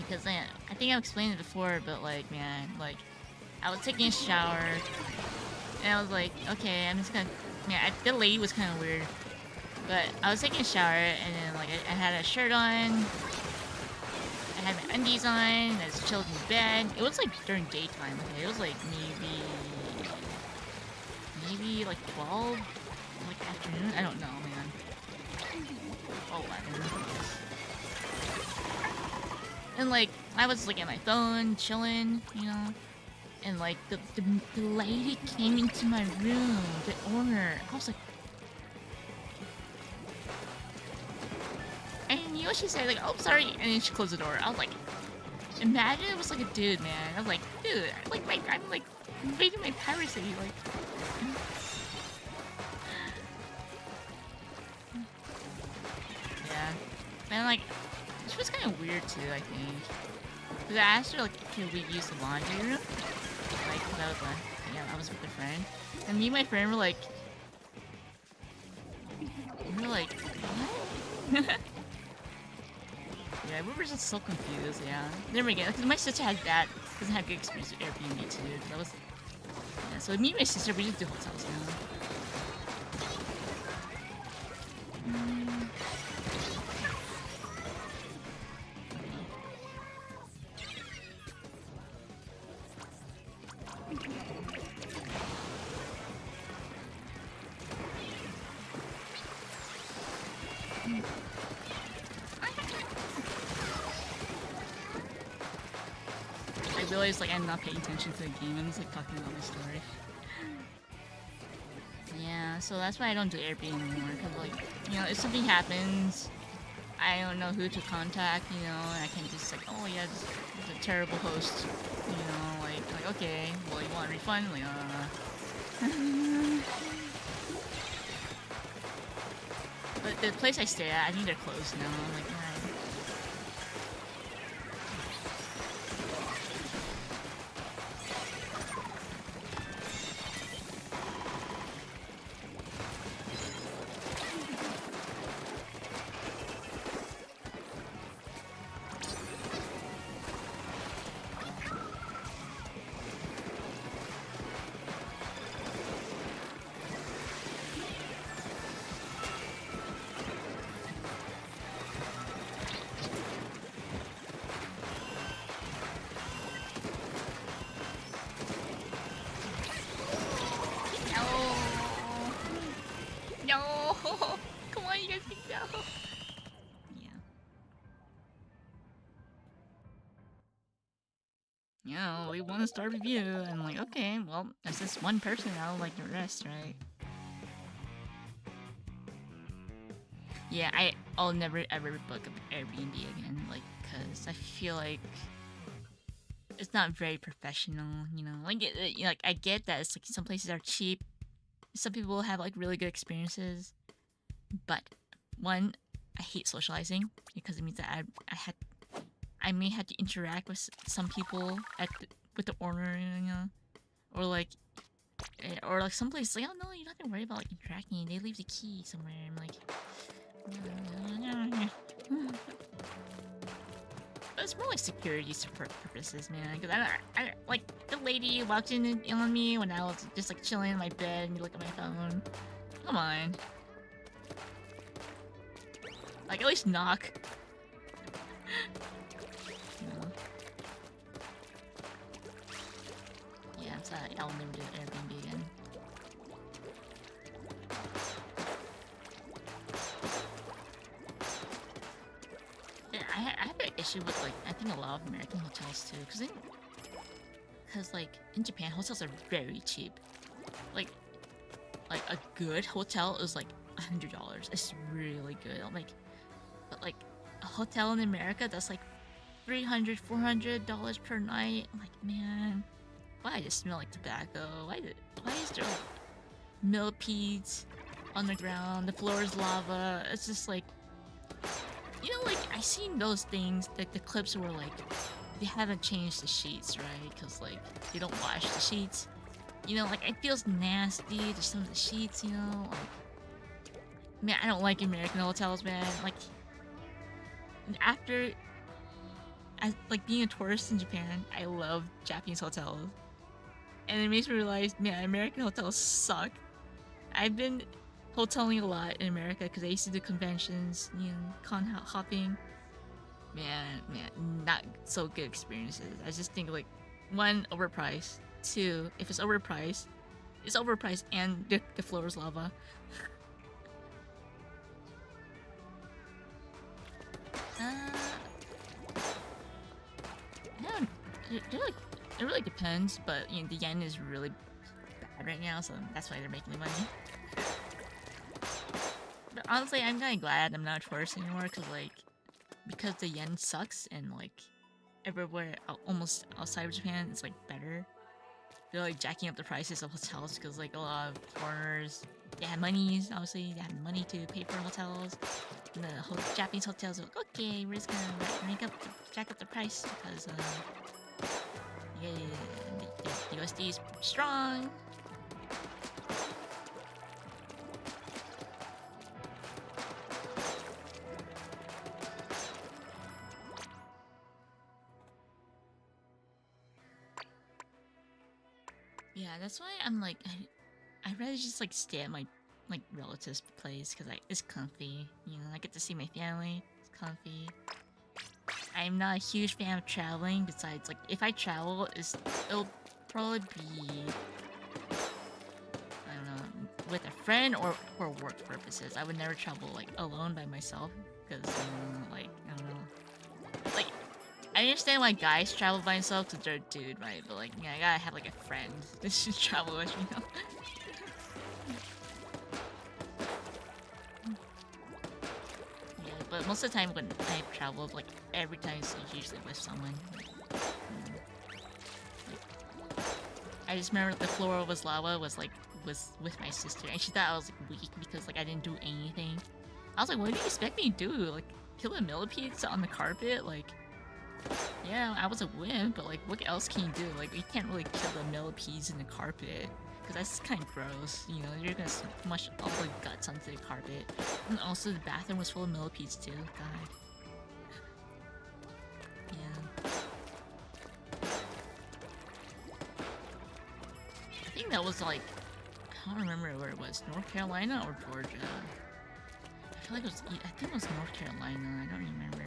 because I think I've explained it before, but like, man, like, I was taking a shower, and I was like, okay, I'm just gonna, yeah, the lady was kind of weird, but I was taking a shower, and then like, I had a shirt on, I had my undies on, I was chilled in bed. It was like during daytime, okay, it was like maybe like 12, like afternoon, I don't know, man. 11. And like, I was like at my phone, chilling, you know, and like the lady came into my room, the owner. I was like, and you know what she said? Like, oh, sorry, and then she closed the door. I was like, imagine it was like a dude, man. I was like, dude, I'm like invading my privacy, like. Yeah, and like. She was kind of weird too, I think. Cause I asked her like, could we use the laundry room? Like, cause I was with a friend, and me and my friend were like, what? Yeah, we were just so confused. Yeah, never again. Cause my sister doesn't have good experience with Airbnb too. That was, yeah. So me and my sister, we just do hotels now. I realized like I'm not paying attention to the game and it's like talking about my story. Yeah, so that's why I don't do Airbnb anymore. Cause like, you know, if something happens, I don't know who to contact. You know, and I can just like, oh yeah, this is a terrible host. You know, like okay, well you want a refund? Like, But the place I stay at, I think they're closed now. I'm like, alright. No! Come on, you guys can go! Yeah. Yeah, we want to start review. I'm like, okay, well, that's just one person out like the rest, right? Yeah, I'll never ever book an Airbnb again, like, cause I feel like it's not very professional, you know. Like I get that it's like some places are cheap, some people have like really good experiences, but one, I hate socializing because it means that I may have to interact with some people with the owner, you know, or like some places like, oh no, you don't have to worry about like interacting. They leave the key somewhere. I'm like, but it's more like security purposes, man. Because I like the lady walked in on me when I was just like chilling in my bed and look at my phone. Come on, like at least knock. No. Yeah, so I'll never do Airbnb again. Yeah, I have an issue with like I think a lot of American hotels too, because like in Japan hotels are very cheap. Like a good hotel is like $100. It's really good. But like a hotel in America that's like $300, $400 per night. I'm like, man, why does it smell like tobacco? Why is there like millipedes on the ground? The floor is lava. It's just like, you know, like I seen those things, like the clips where like they haven't changed the sheets, right? Because like they don't wash the sheets. You know, like it feels nasty to some of the sheets. You know, like man, I don't like American hotels, man. Like after, as like being a tourist in Japan, I love Japanese hotels, and it makes me realize, man, American hotels suck. I've been hoteling a lot in America because I used to do conventions, you know, con hopping. Man, not so good experiences. I just think like one, overpriced. Two, if it's overpriced and the floor is lava. Yeah, it really depends, but you know the yen is really bad right now, so that's why they're making the money. But honestly, I'm kind of glad I'm not a tourist anymore, because the yen sucks and like everywhere almost outside of Japan it's like better. They're like jacking up the prices of hotels because like a lot of foreigners, they have monies, obviously they have money to pay for hotels. And the Japanese hotels are like, okay, we're just gonna jack up the price because yeah, the USD is strong. Yeah, that's why I'm like, I'd rather just like stay at my like relative's place because it's comfy. You know, I get to see my family. It's comfy. I'm not a huge fan of traveling. Besides, like if I travel, it'll probably be, I don't know, with a friend or for work purposes. I would never travel like alone by myself because like I don't know. Like I understand why guys travel by themselves because they're a dude, right? But like yeah, I gotta have like a friend that should travel with me. Yeah, but most of the time when I travel, like every time it's usually with someone. I just remember the floor was lava was with my sister, and she thought I was like weak because like I didn't do anything. I was like, what do you expect me to do? Like kill the millipedes on the carpet? Like, yeah, I was a wimp, but like what else can you do? Like you can't really kill the millipedes in the carpet because that's kind of gross. You know, you're gonna smush all the guts onto the carpet, and also the bathroom was full of millipedes too. God. Yeah. I think that was like, I don't remember where it was, North Carolina or Georgia. I feel like it was, I think it was North Carolina, I don't remember.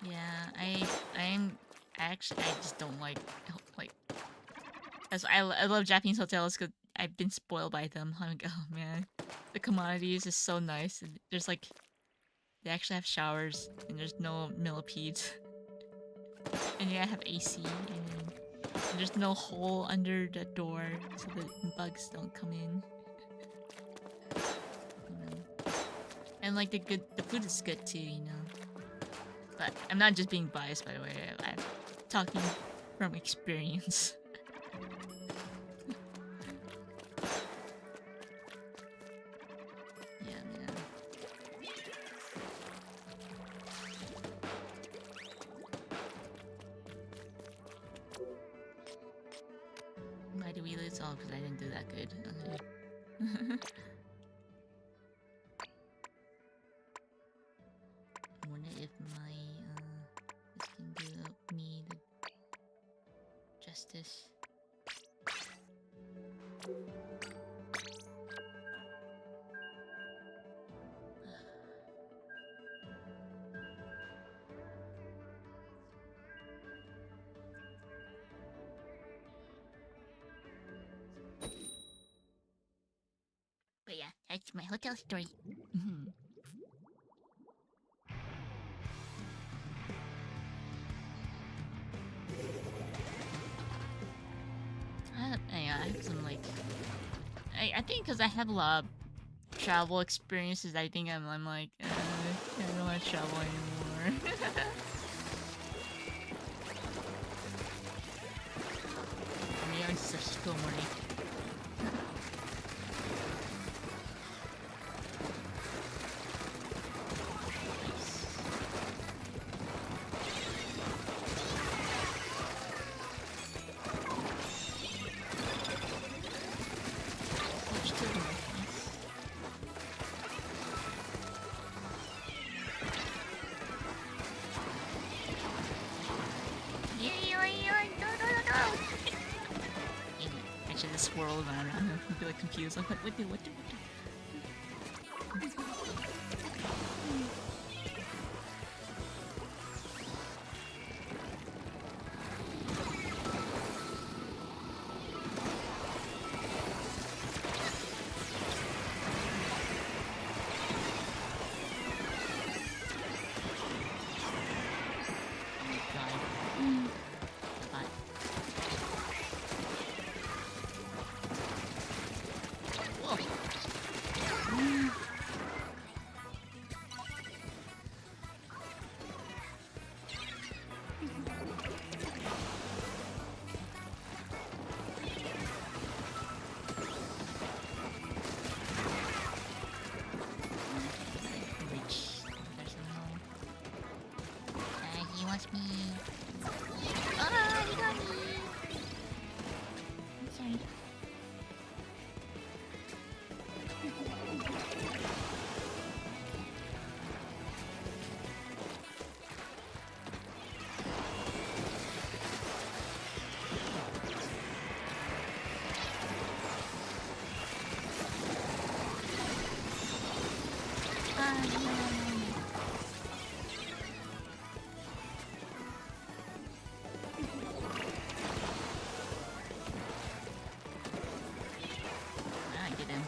Yeah, I just don't like as I love Japanese hotels because I've been spoiled by them. I'm like, oh man, the commodities is so nice. There's like, they actually have showers and there's no millipedes. And yeah, I have AC and there's no hole under the door so the bugs don't come in. You know. And like the food is good too, you know. But I'm not just being biased, by the way. I'm talking from experience. Why do we lose? Oh, because I didn't do that good. Okay. I wonder if my this can do me the justice. But yeah, that's my hotel story. I have some like, I think because I have a lot of travel experiences, I think I'm like, I don't want to travel anymore. I mean, it's such school morning. Swirl around and be like confused. I'm like, what do? I get him.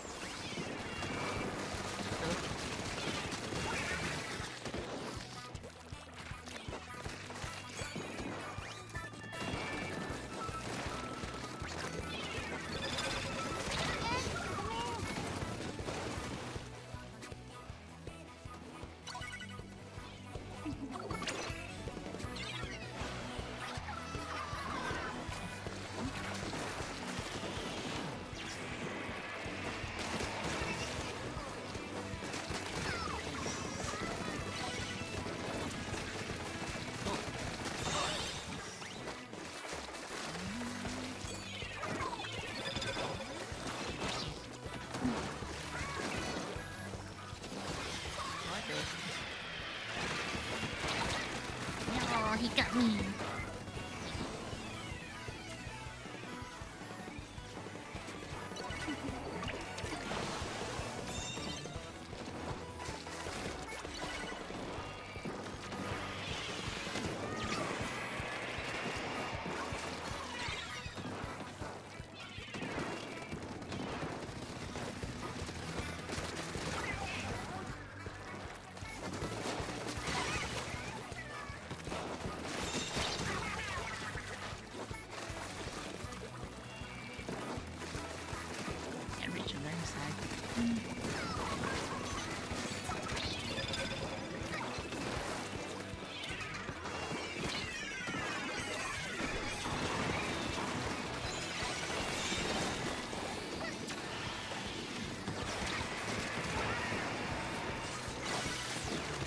Oh, he got me. Can't reach him right side.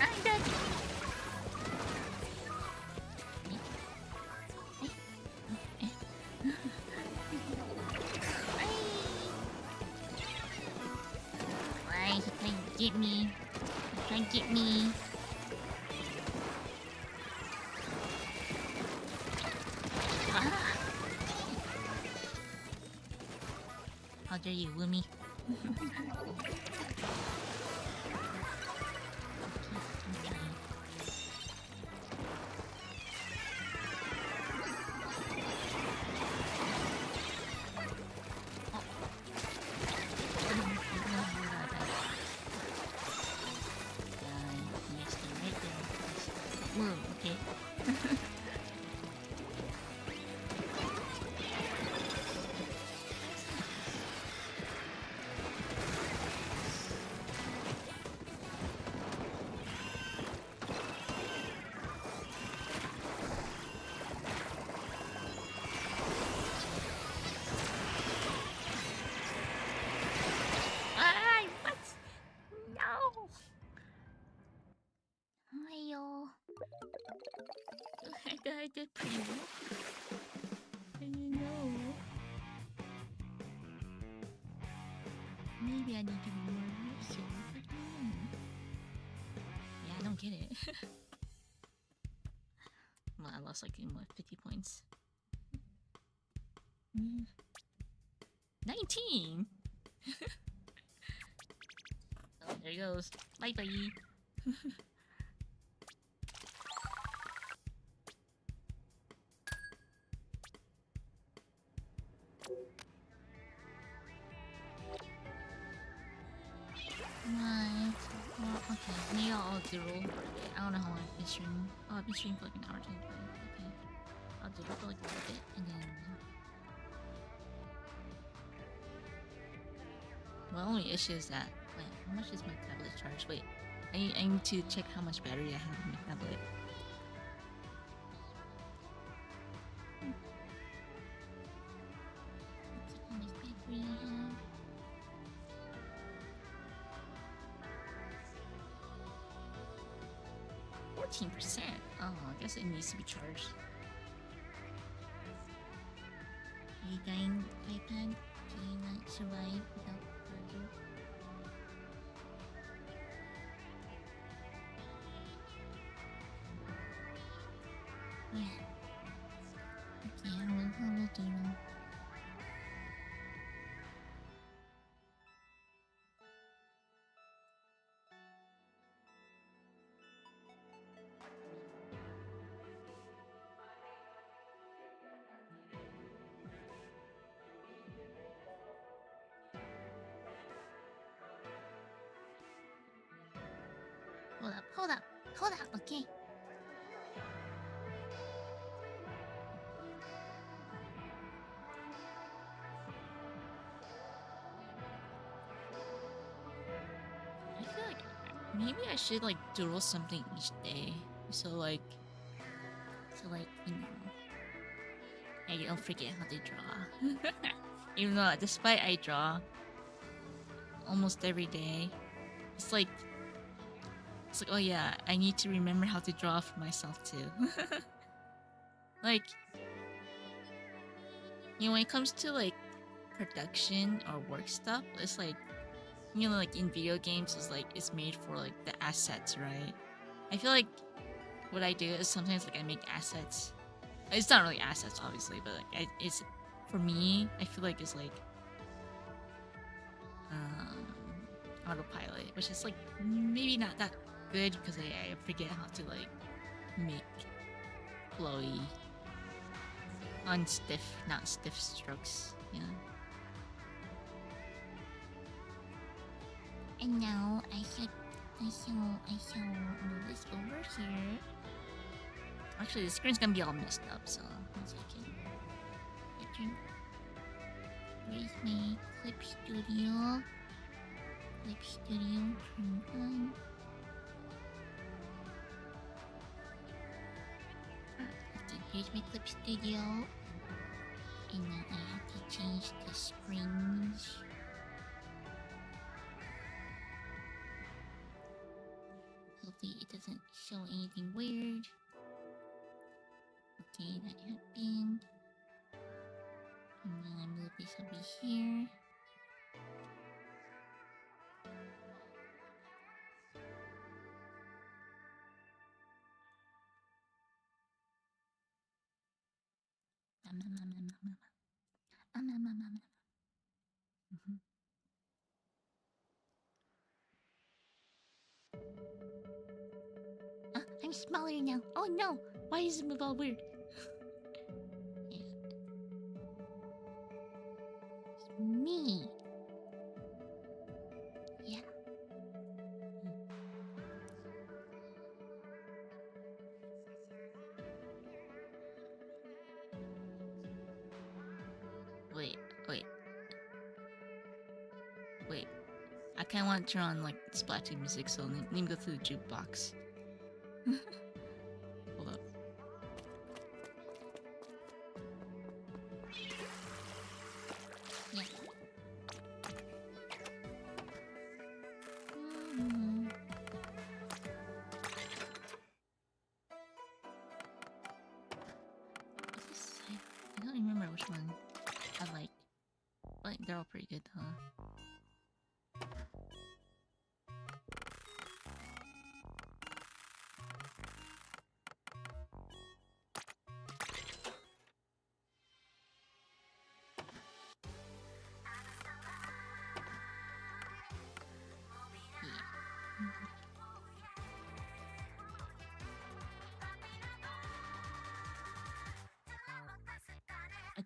I'm dead. Why he can't get me? He can't get me. Ah. How dare you woo me? Move, okay. Ay, what? No. Ayo. I did pretty well. I didn't know. Maybe I need to be more aggressive. I don't know. Yeah, I don't get it. Well, I lost like, what, 50 points? 19! Oh, there he goes. Bye bye. Right. Well, okay. Maybe I'll doodle. I don't know how long I've been streaming. Oh, I've been streaming for like an hour 25. Okay. I'll doodle for like a little bit and then. Well, only issue is that. Wait, how much is my tablet charge? Wait, I need to check how much battery I have in my tablet. Let's check how much battery I have. 14%. Oh, I guess it needs to be charged. Are you dying, iPad? Can you not survive without charger? Yeah. Okay, I will do now. hold up, hold up, okay? I feel like maybe I should like doodle something each day. So like, you know, I don't forget how to draw. Even though despite I draw almost every day, it's like oh yeah, I need to remember how to draw for myself too. Like, you know, when it comes to like production or work stuff, it's like, you know, like in video games, it's like it's made for like the assets, right? I feel like what I do is sometimes like I make assets. It's not really assets, obviously, but like it's for me. I feel like it's like autopilot, which is like maybe not that good because I forget how to like make flowy, not stiff strokes. Yeah. And now I shall move this over here. Actually, the screen's gonna be all messed up, so 1 second. Where's my Clip Studio? Clip Studio, turn on. Okay, here's my Clip Studio. And now I have to change the screens. Hopefully it doesn't show anything weird. Okay, that happened. And then I move this over here. I'm smaller now. Oh no! Why does it move all weird? Yeah. It's me. Yeah. Wait. I kinda want to turn on like splating music, so let me go through the jukebox. Hold up. Yeah. I don't remember which one I like. But they're all pretty good, huh?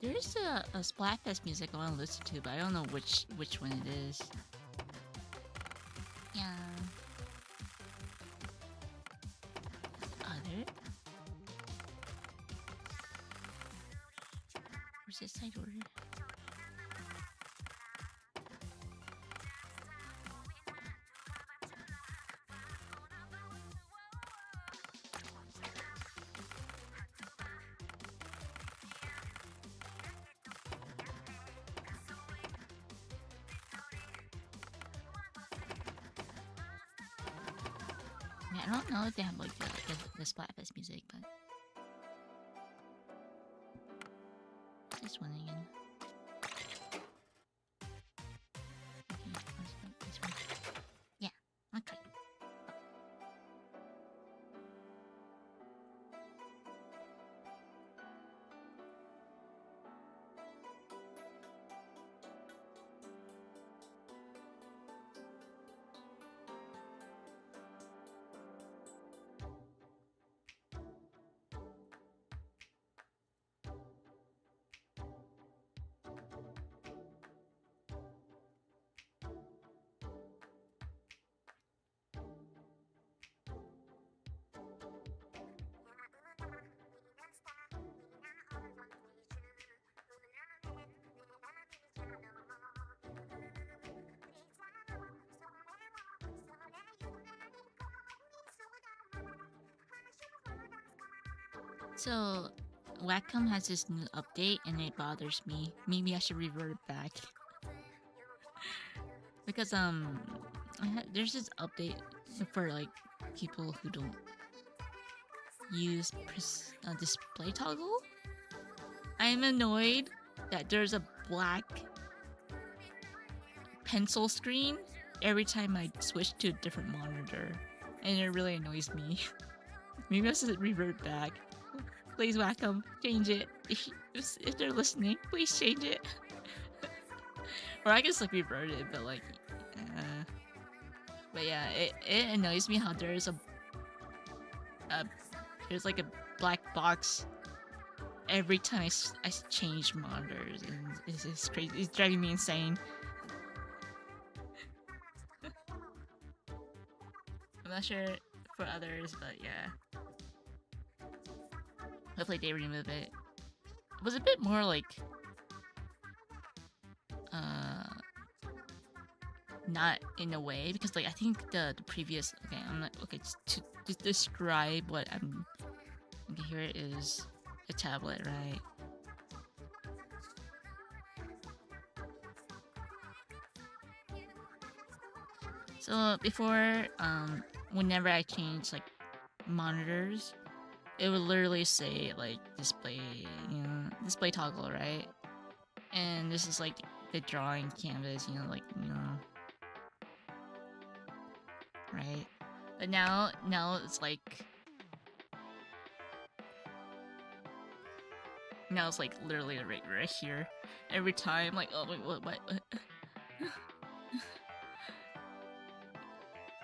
There is a Splatfest music I want to listen to, but I don't know which one it is. Yeah. Other? Where's this side order? I don't know if they have like the Splatfest music, but this one again. Okay, this one. Yeah, okay. So, Wacom has this new update and it bothers me. Maybe I should revert it back. Because there's this update for like people who don't use display toggle. I am annoyed that there's a black pencil screen every time I switch to a different monitor, and it really annoys me. Maybe I should revert back. Please, Wacom, change it. If they're listening, please change it. Or I can just like revert it, but like, but yeah, it annoys me how there's there's like a black box every time I change monitors, and it's crazy. It's driving me insane. I'm not sure for others, but yeah. Hopefully they remove it. It was a bit more like not in a way, because like I think the previous, okay, I'm not, okay, to describe what I'm, okay, here it is, a tablet, right? So before, whenever I change like monitors, it would literally say like display, display toggle, right? And this is like the drawing canvas, like, right? But now it's like, now it's like literally right here. Every time, like, oh wait, what?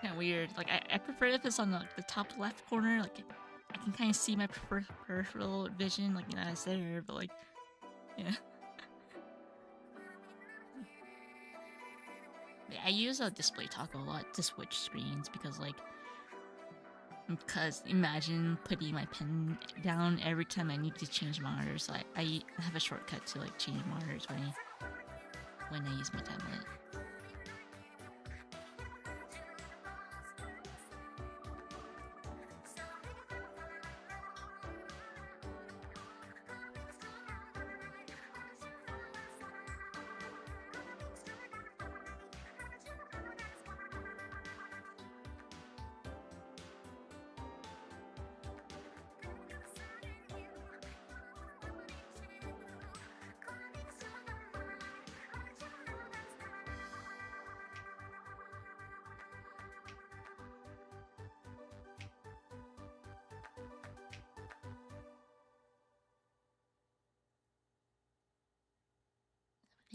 Kinda weird. Like, I prefer if it's on the top left corner. Like, I can kind of see my peripheral vision, like, that is there. But like, yeah. I use a display toggle a lot to switch screens because imagine putting my pen down every time I need to change monitors. So I have a shortcut to like change monitors when I use my tablet.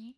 Okay.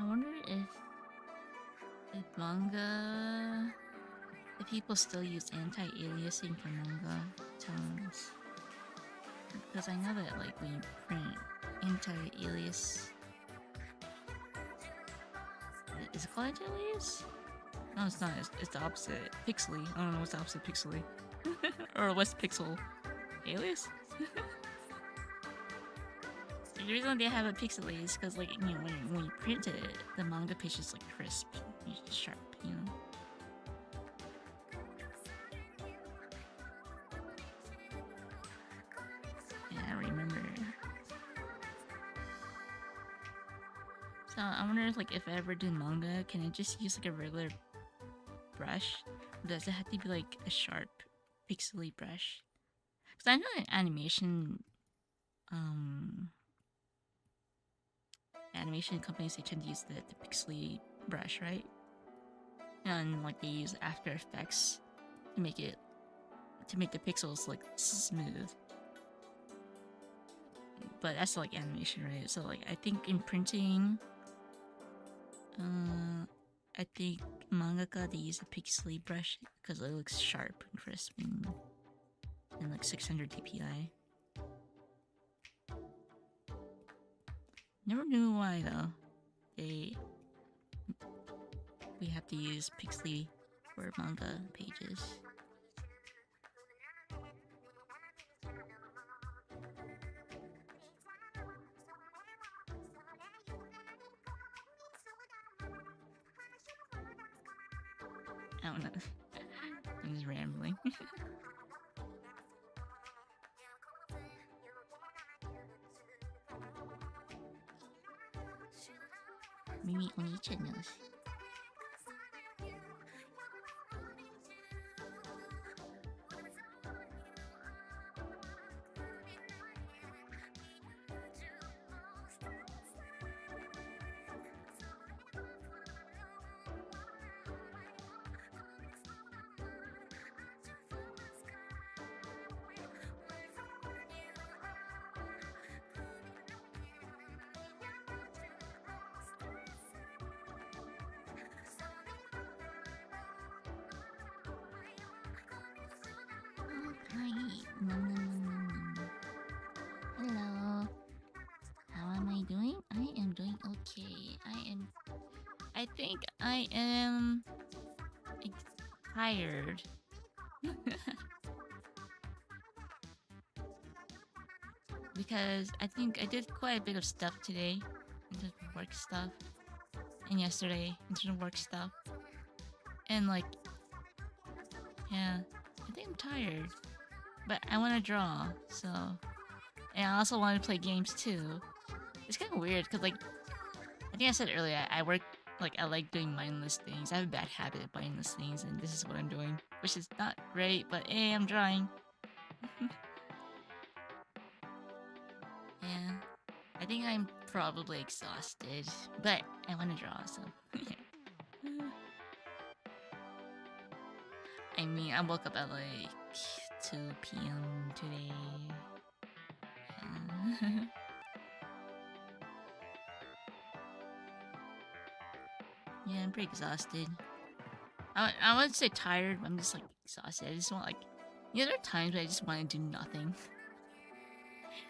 I wonder if manga, if people still use anti-aliasing for manga tones, because I know that like when you print anti-alias, is it called anti-alias? No, it's not. It's the opposite. Pixely. I don't know what's the opposite of pixely. Or what's pixel? Alias? The reason they have a pixely is because, like, you know, when you print it, the manga page is like crisp, sharp, you know. Yeah, I remember. So I wonder if, like, if I ever do manga, can I just use like a regular brush? Or does it have to be like a sharp, pixely brush? Because I know in animation companies, they tend to use the pixely brush, right? And like they use After Effects to make the pixels like smooth. But that's like animation, right? So like I think in printing, I think mangaka, they use a pixely brush because it looks sharp and crisp and like 600 dpi. Never knew why though. We have to use pixely for manga pages. I don't know. I'm just rambling. Mimi Onicha knows. Hello. How am I doing? I am doing okay. I think I am tired. Because I think I did quite a bit of stuff today in terms of work stuff. And yesterday in terms of work stuff. And like, yeah, I think I'm tired. But I want to draw, so. And I also want to play games too. It's kind of weird because, like, I think I said earlier, I work, like, I like doing mindless things. I have a bad habit of mindless things, and this is what I'm doing. Which is not great, but hey, I'm drawing. Yeah. I think I'm probably exhausted, but I want to draw, so. I mean, I woke up at like 2 p.m. today. Yeah. Yeah, I'm pretty exhausted. I wouldn't say tired, but I'm just like exhausted. I just want, like, you know, there are times where I just want to do nothing.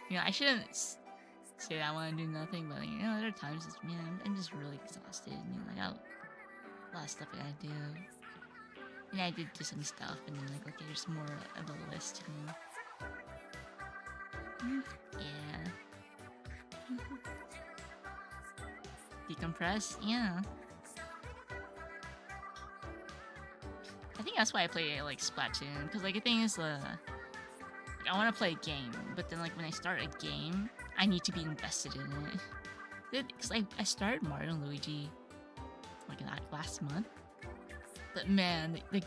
You know, I shouldn't say that I want to do nothing, but, like, you know, there are times it's, man, I'm just really exhausted. You know, like, I got a lot of stuff I gotta do. And I did do some stuff, and then, like, okay, there's more of a list, you know. Yeah. Decompress? Yeah. I think that's why I play, like, Splatoon, because, like, the thing is, like, I want to play a game, but then, like, when I start a game, I need to be invested in it. Because I started Mario and Luigi, like, last month. But man, the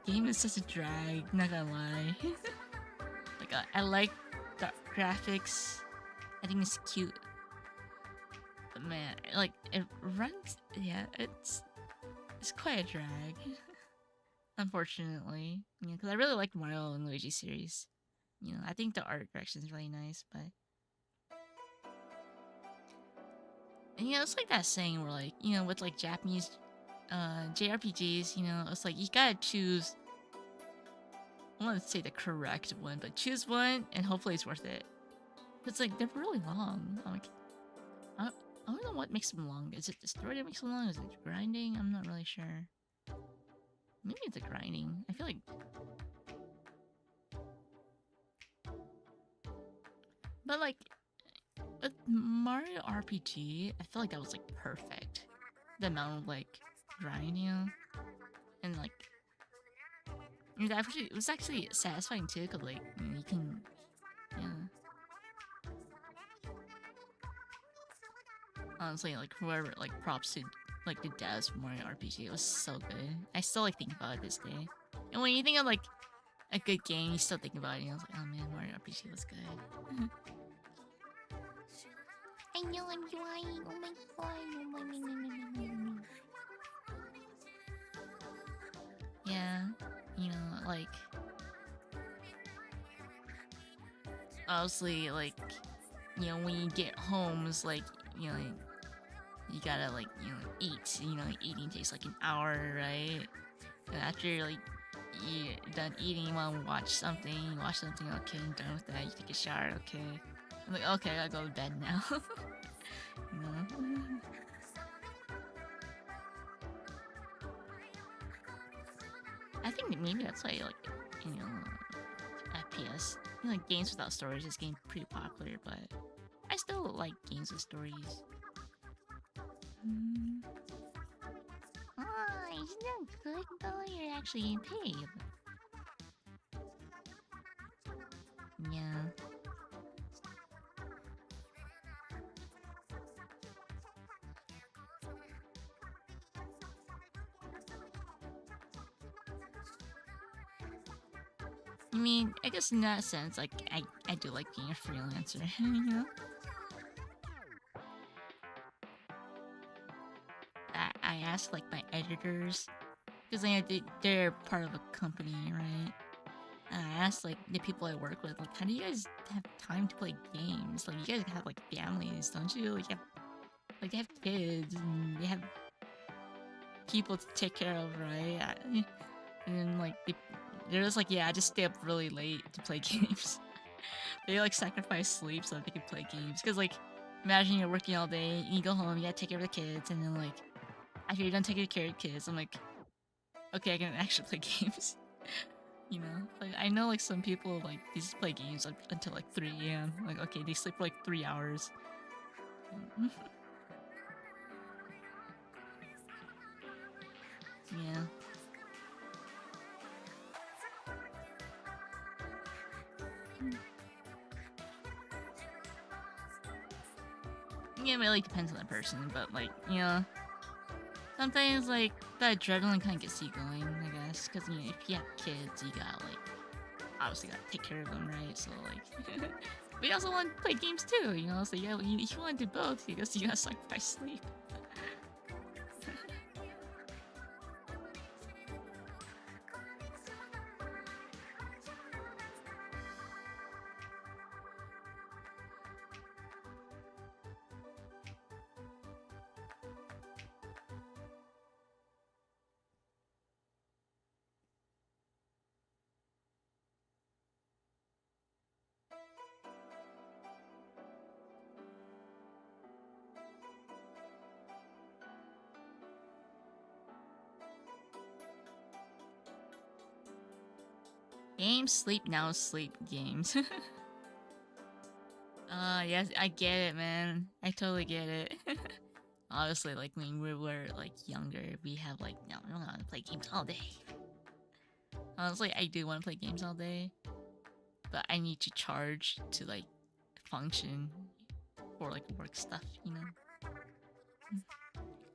game is such a drag, not gonna lie. Like, I like the graphics, I think it's cute. But man, like, it runs, yeah, it's quite a drag. Unfortunately. Yeah, because I really like Mario and Luigi series. You know, I think the art direction is really nice, but And it's like that saying where like, with like Japanese JRPGs, it's like you gotta choose. I want to say the correct one, but choose one and hopefully it's worth it. It's like they're really long. I'm like, I don't know what makes them long. Is it the story that makes them long? Is it grinding? I'm not really sure. Maybe it's the grinding. I feel like. But like, with Mario RPG, I feel like that was like perfect. The amount of like grinding, and like it was actually satisfying too, cause like you can, yeah. Honestly, like whoever, like props to like the devs for Mario RPG. It was so good. I still like think about it this day. And when you think of like a good game, you still think about it. I was like, oh man, Mario RPG was good. I know I'm trying. Oh my god. Yeah, like obviously, like when you get home, it's like you gotta like eat. Eating takes like an hour, right? And after you're done eating, you want to watch something. You watch something. Okay, I'm done with that. You take a shower. Okay, I'm like, okay, I gotta go to bed now. you know. I think maybe that's why FPS. Like games without stories is getting pretty popular, but I still like games with stories. Oh, isn't that good though? You're actually getting paid. Yeah. I mean, I guess in that sense, like, I do like being a freelancer, I ask, like, my editors, because they're part of a company, right? And I asked, like, the people I work with, like, how do you guys have time to play games? Like, you guys have, like, families, don't you? Like, they have kids, and they have people to take care of, right? And then, like, they're just like, yeah, I just stay up really late to play games. They, like, sacrifice sleep so that they can play games. Because, like, imagine you're working all day, and you go home, you gotta take care of the kids, and then, like, after you're done taking care of the kids, I'm like, okay, I can actually play games. Like, I know, like, some people, like, they just play games until, like, 3 a.m. Like, okay, they sleep for, like, 3 hours. Yeah. Yeah, it really depends on the person, but, like, sometimes, like, the adrenaline kind of gets you going, I guess. Because, if you have kids, you gotta, like, obviously gotta take care of them, right? So, like, but you also want to play games too, So, yeah, you want to do both because you gotta sacrifice sleep. Games, sleep now, sleep, games. Yes, I get it, man. I totally get it. Honestly, like, when we were, like, younger, we have, like, no, we don't want to play games all day. Honestly, I do want to play games all day, but I need to charge to, like, function for, like, work stuff.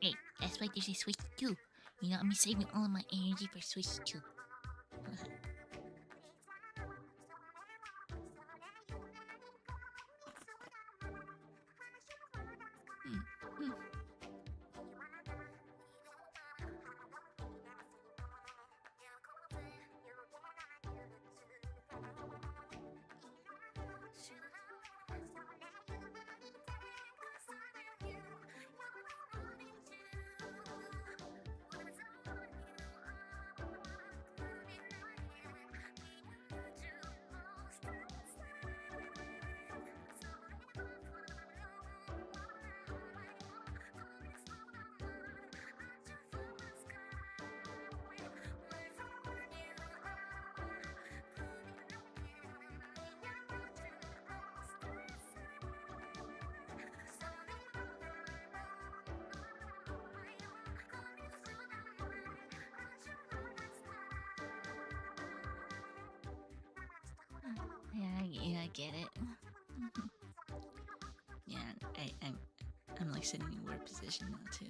Hey, that's why there's a Switch 2. I'm saving all of my energy for Switch 2. Yeah, I get it. Yeah, I'm like sitting in a weird position now too.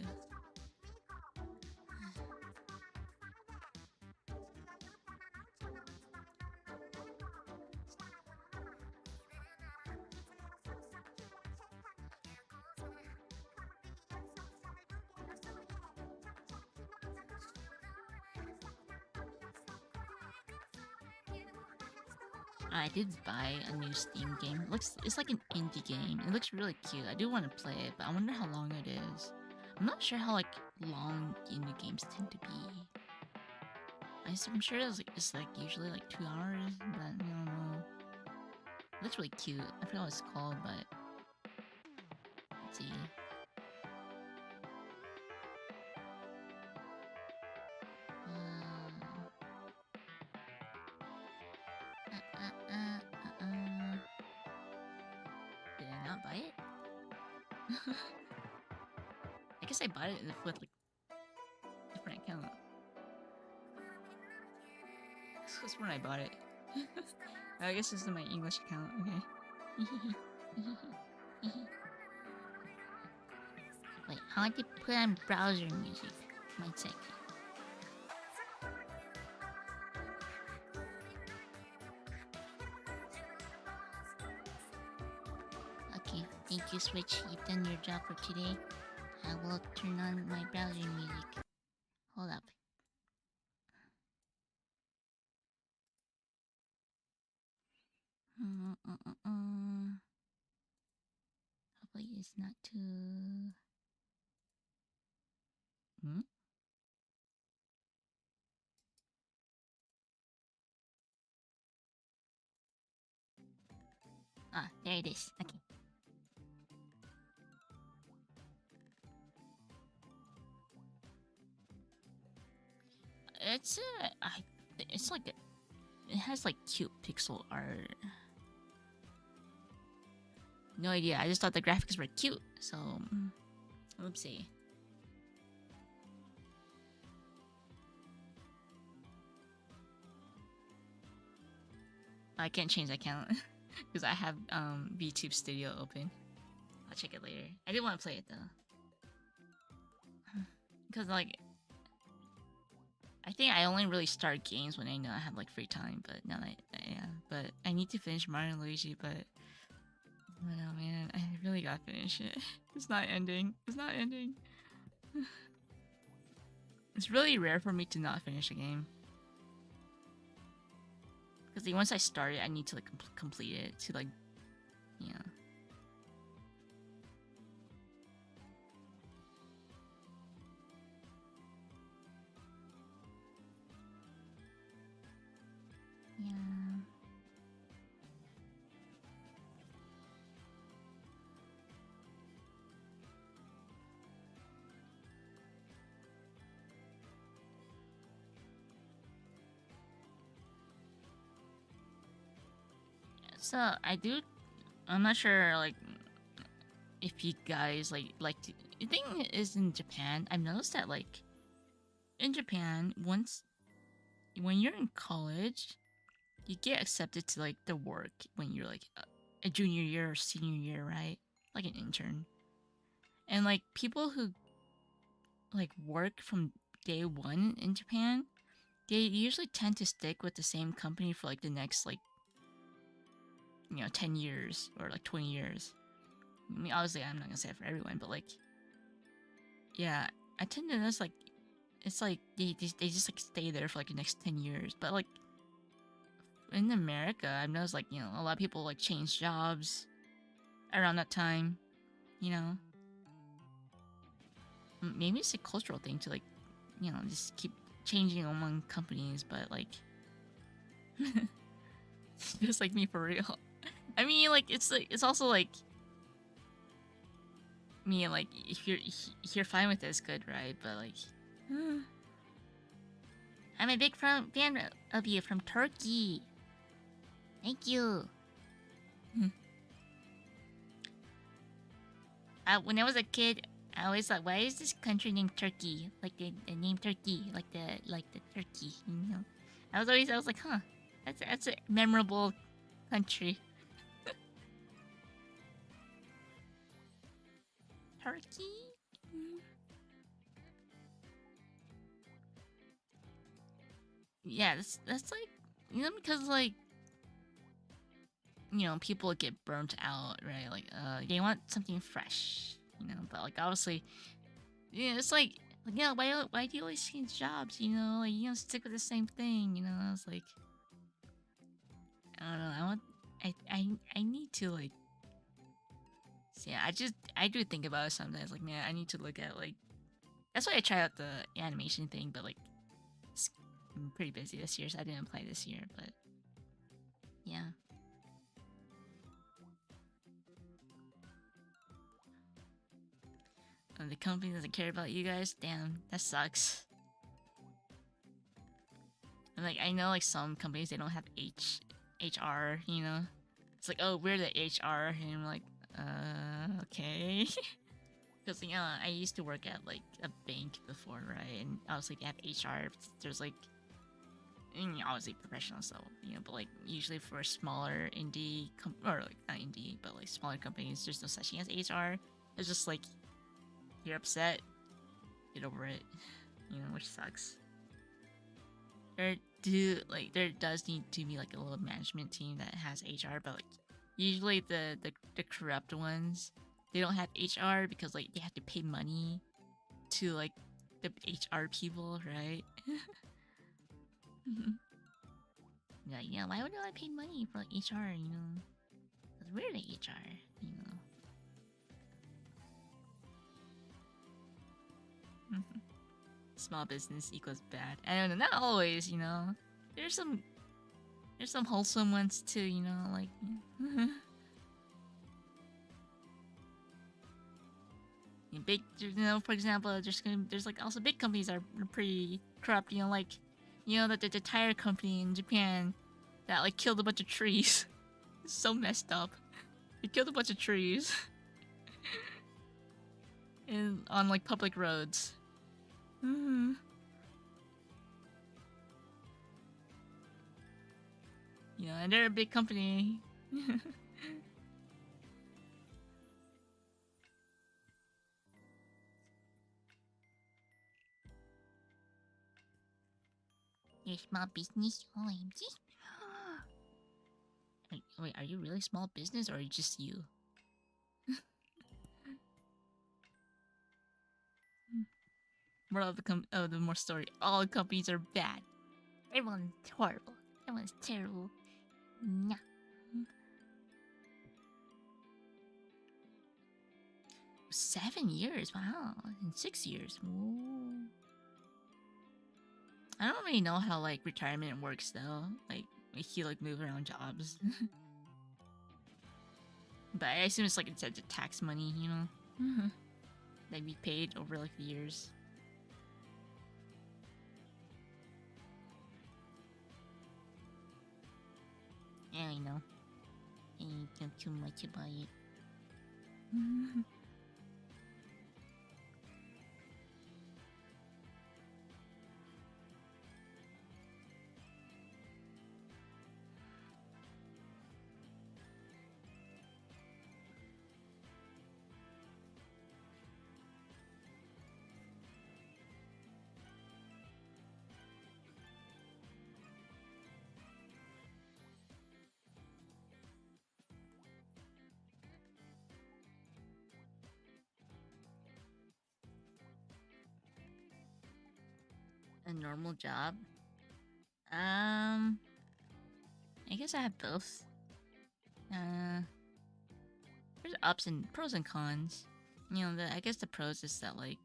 I did buy a new Steam game. It's like an indie game. It looks really cute. I do want to play it, but I wonder how long it is. I'm not sure how like long indie games tend to be. I'm sure it's like usually like 2 hours, but I don't know. It looks really cute. I forgot what it's called, but let's see. Did I not buy it? I guess I bought it with like different account. This was when I bought it. I guess this is my English account. Okay. Wait, how do you put on browser music? 1 second. Okay, thank you, Switch. You've done your job for today. I will turn on my browser music. Hold up. Hopefully it's not too... Ah, there it is. Okay. It's like it has like cute pixel art. No idea. I just thought the graphics were cute, so oopsie. I can't change the account because I have VTube Studio open. I'll check it later. I did want to play it though, because like I think I only really start games when I know I have like free time. But now but I need to finish Mario and Luigi. But oh man, I really gotta finish it. It's not ending. It's not ending. It's really rare for me to not finish a game. Because like, once I start it, I need to like complete it to like, yeah. Yeah. So I'm not sure like if you guys like to, the thing is in Japan, I've noticed that like in Japan, when you're in college, you get accepted to like the work when you're like a junior year or senior year, right? Like an intern. And like people who like work from day one in Japan, they usually tend to stick with the same company for like the next like 10 years or like 20 years. I mean, obviously I'm not gonna say it for everyone, but like yeah, I tend to notice like it's like they just like stay there for like the next 10 years. But like in America, I've noticed like a lot of people like change jobs around that time, you know. Maybe it's a cultural thing to like just keep changing among companies, but like just like me for real. I mean, like it's also like me, like if you're fine with this, good, right? But like I'm a big fan of you from Turkey. Thank you. When I was a kid, I always thought, why is this country named Turkey? Like the name Turkey, like the turkey, I was like, huh, that's a memorable country. Turkey? Yeah, that's like, because like, people get burnt out, right? Like, they want something fresh, but like obviously, it's like, yeah, why do you always change jobs, like, stick with the same thing, it's like, I don't know, I need to like, yeah, I do think about it sometimes, like, man, I need to look at like, that's why I try out the animation thing, but like, I'm pretty busy this year, so I didn't apply this year, but yeah. And the company doesn't care about you guys? Damn, that sucks. And like, I know like some companies, they don't have HR, It's like, oh, we're the HR, and I'm like, okay. Because, I used to work at like a bank before, right? And obviously they have HR, there's like, obviously professional stuff, but like usually for smaller indie, or like not indie, but like smaller companies, there's no such thing as HR. It's just like, you're upset, get over it, which sucks. There does need to be like a little management team that has HR, but like usually the corrupt ones, they don't have HR because like they have to pay money to like the HR people, right? Yeah, why would I pay money for like HR, Because we're the HR, Small business equals bad. I don't know, not always, There's some wholesome ones too, like big, for example, there's like also big companies that are pretty corrupt, like the tire company in Japan that like killed a bunch of trees. It's so messed up. They killed a bunch of trees on like public roads. And they're a big company. You're small business, OMG. Wait, are you really small business or are you just you? Moral of the more story. All companies are bad. Everyone's horrible. Everyone's terrible. Nah. 7 years? Wow. In 6 years. Whoa. I don't really know how like retirement works though. Like if you like move around jobs. But I assume it's like instead of tax money, that we paid over like the years. Yeah, I know. I don't know too much about it. A normal job? I guess I have both. There's ups and pros and cons. I guess the pros is that like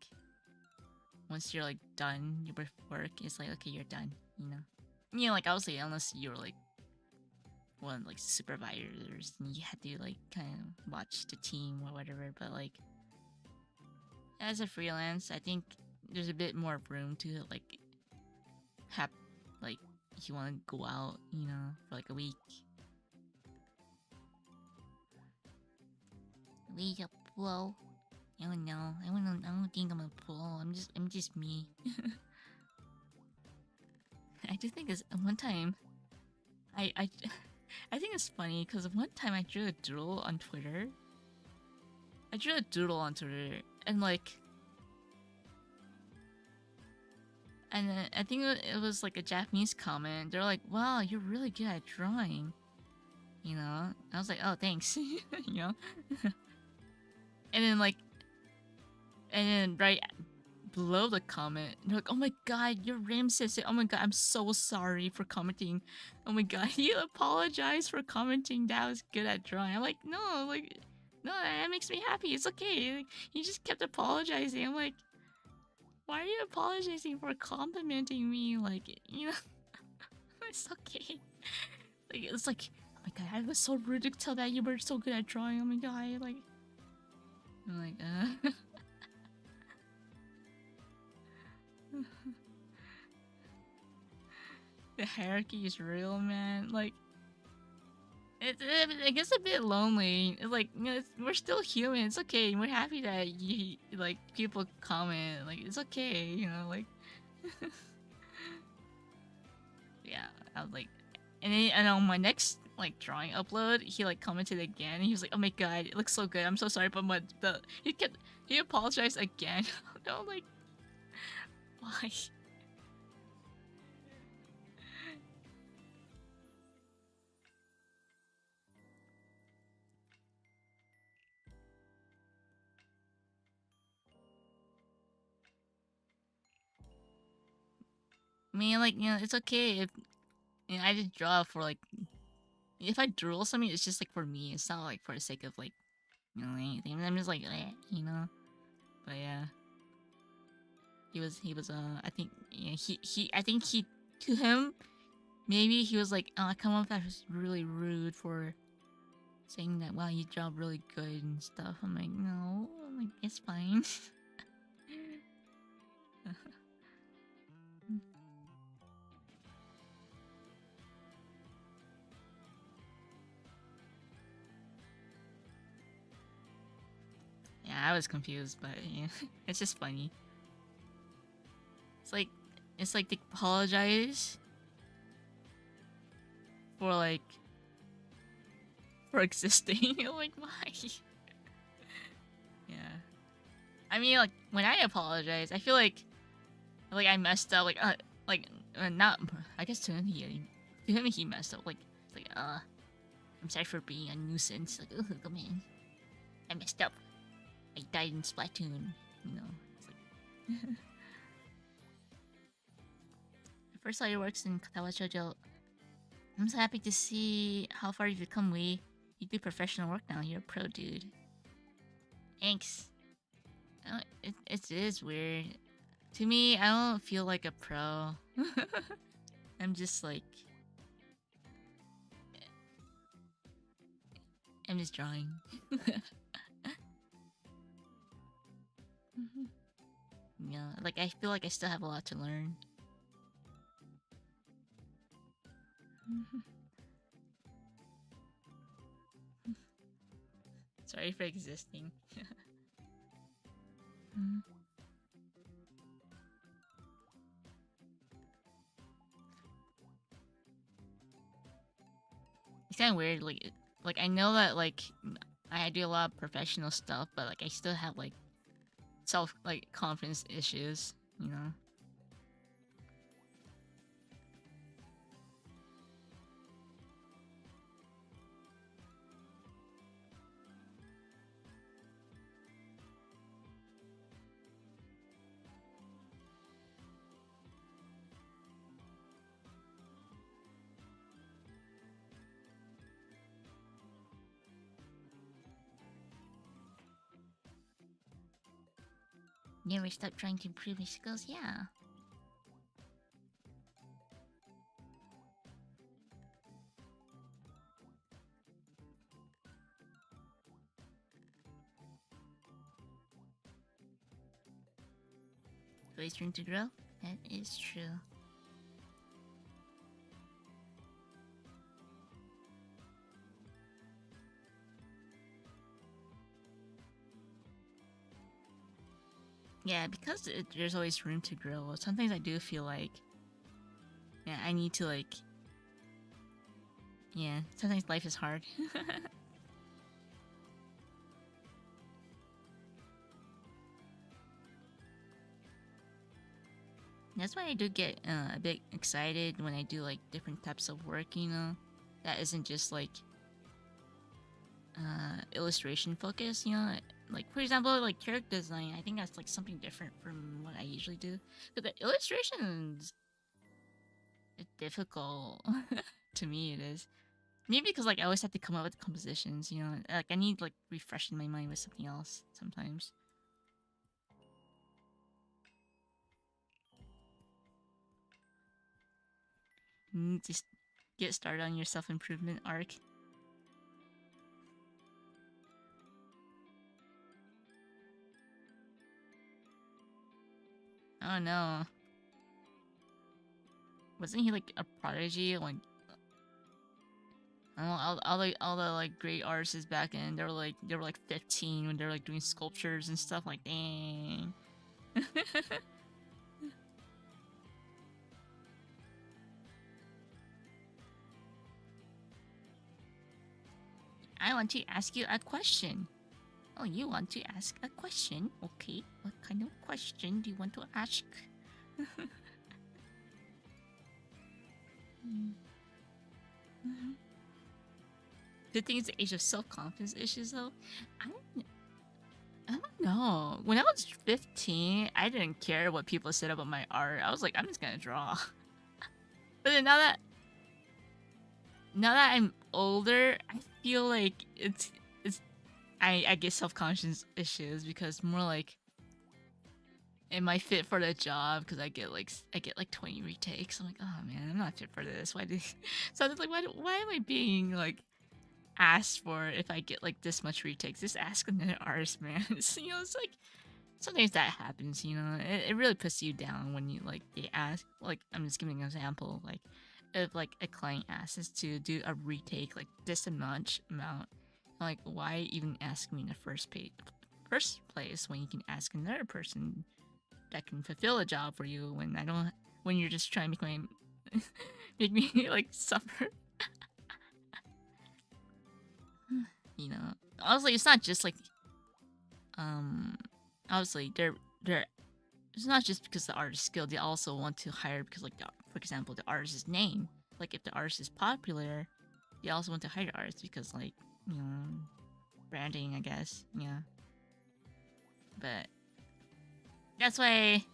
once you're like done with work, it's like okay, you're done. Like obviously unless you're like one like supervisors, and you have to like kind of watch the team or whatever. But like as a freelance, I think there's a bit more room to like have like if you want to go out, for like a week. Wait up, whoa. I don't know. I don't think I'm a pro. I'm just me. I just think it's one time. I think it's funny because one time I drew a doodle on Twitter, I drew a doodle on Twitter, and like, and then I think it was like a Japanese comment. They're like, "Wow, you're really good at drawing," you know. I was like, "Oh, thanks," you know. And then like, and then right below the comment, they're like, "Oh my god, you're Ramses. Oh my god, I'm so sorry for commenting. Oh my god, you apologize for commenting that I was good at drawing." I'm like, "No, like, no, that makes me happy. It's okay." Like, he just kept apologizing. I'm like, "Why are you apologizing for complimenting me? Like, you know, it's okay." Like, it's like, "Oh my god, I was so rude to tell that you were so good at drawing. Oh my god, like," I'm like, the hierarchy is real, man. Like, it gets a bit lonely. It's like, you know, we're still human. It's okay. We're happy that you like people comment. Like, it's okay. You know, like, yeah. I was like, and on my next like drawing upload, he like commented again. And he was like, "Oh my god, it looks so good. I'm so sorry, but he apologized again." No, like, why? I mean, like, you know, it's okay if, you know, I just draw for like, if I draw something, it's just like for me. It's not like for the sake of like, you know, anything. I'm just like, you know. But yeah, he was I think, yeah, I think to him, maybe he was like, "Oh, I come off as really rude for saying that. Wow, you draw really good and stuff." I'm like, "No, I'm like, it's fine." Yeah, I was confused, but yeah, it's just funny. It's like, it's like they apologize for like, for existing. Like, why? Yeah. I mean, like, when I apologize, I feel like I messed up. Not. I guess to him he messed up. Like, it's like, I'm sorry for being a nuisance. Like, oh man, I messed up. I died in Splatoon. You know, it's like. I first saw your works in Katawa Shoujo. I'm so happy to see how far you've come, Wei. You do professional work now. You're a pro, dude. Thanks. It is weird. To me, I don't feel like a pro. I'm just like, I'm just drawing. Yeah, like I feel like I still have a lot to learn. Sorry for existing. It's kind of weird. Like I know that like I do a lot of professional stuff, but like I still have like self like confidence issues. You know. Never stop trying to improve your skills. Yeah. Always room to grow. That is true. Yeah, because there's always room to grow. Sometimes I do feel like, yeah, I need to like, yeah. Sometimes life is hard. That's why I do get a bit excited when I do like different types of work, you know, that isn't just like illustration focused, you know. Like for example, like character design, I think that's like something different from what I usually do. But the illustrations, it's difficult. To me, it is. Maybe because like I always have to come up with compositions, you know. Like I need like refreshing my mind with something else sometimes. Just get started on your self improvement arc. Oh no. Wasn't he like a prodigy? Like, I don't know, all the like great artists back then, they were like 15 when they were like doing sculptures and stuff. Like, dang. I want to ask you a question. Oh, you want to ask a question? Okay, what kind of question do you want to ask? Good thing it's the age of self-confidence issues, though. I don't, I don't know. When I was 15, I didn't care what people said about my art. I was like, I'm just gonna draw. But then now that I'm older, I feel like I get self-conscious issues because more like, am I fit for the job? Because I get like 20 retakes. I'm like, oh man, I'm not fit for this. Why did? So I was like, why am I being like asked for if I get like this much retakes? Just ask another artist, man. So, you know, it's like sometimes that happens. You know, it really puts you down when you like they ask. Like I'm just giving an example. Like if like a client asks us to do a retake like this much amount, like why even ask me in the first place when you can ask another person that can fulfill a job for you when you're just trying to make me like suffer. You know, honestly, it's not just like obviously they're it's not just because the artist is skilled. They also want to hire because like for example the artist's name. Like if the artist is popular, they also want to hire the artist because like, you know, branding, I guess. Yeah, but that's why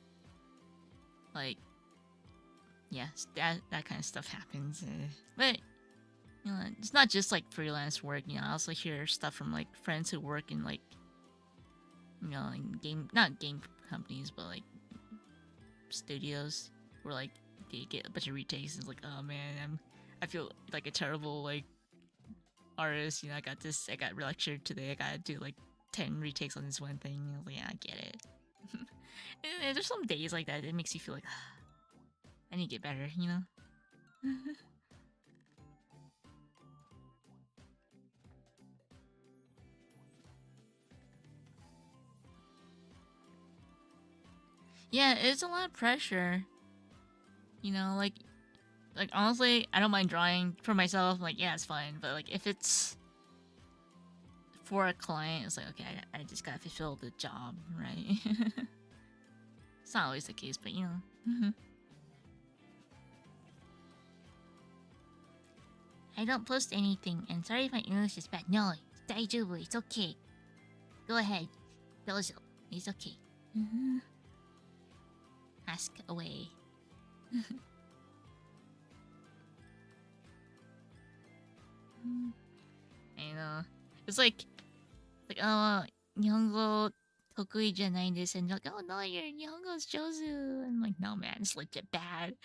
like, yes, that kind of stuff happens. But you know, it's not just like freelance work. You know, I also hear stuff from like friends who work in like, you know, like not game companies, but like studios where like they get a bunch of retakes. And it's like, oh man, I feel like a terrible like artist. You know, I got lectured today. I gotta do like 10 retakes on this one thing. I was like, yeah, I get it. And there's some days like that. It makes you feel like I need to get better. You know. Yeah, it's a lot of pressure. You know, like honestly, I don't mind drawing for myself. Like, yeah, it's fine. But like, if it's for a client, it's like, okay, I just gotta fulfill the job, right? It's not always the case, but you know. I don't post anything, and sorry if my English is bad. No, daijoubu, it's okay. Go ahead. Dozo, it's okay. Ask away. I know. It's like, oh, 日本語得意じゃないです. And you're like, oh no, your Nihongo is Jozu. I'm like, no man, it's legit bad.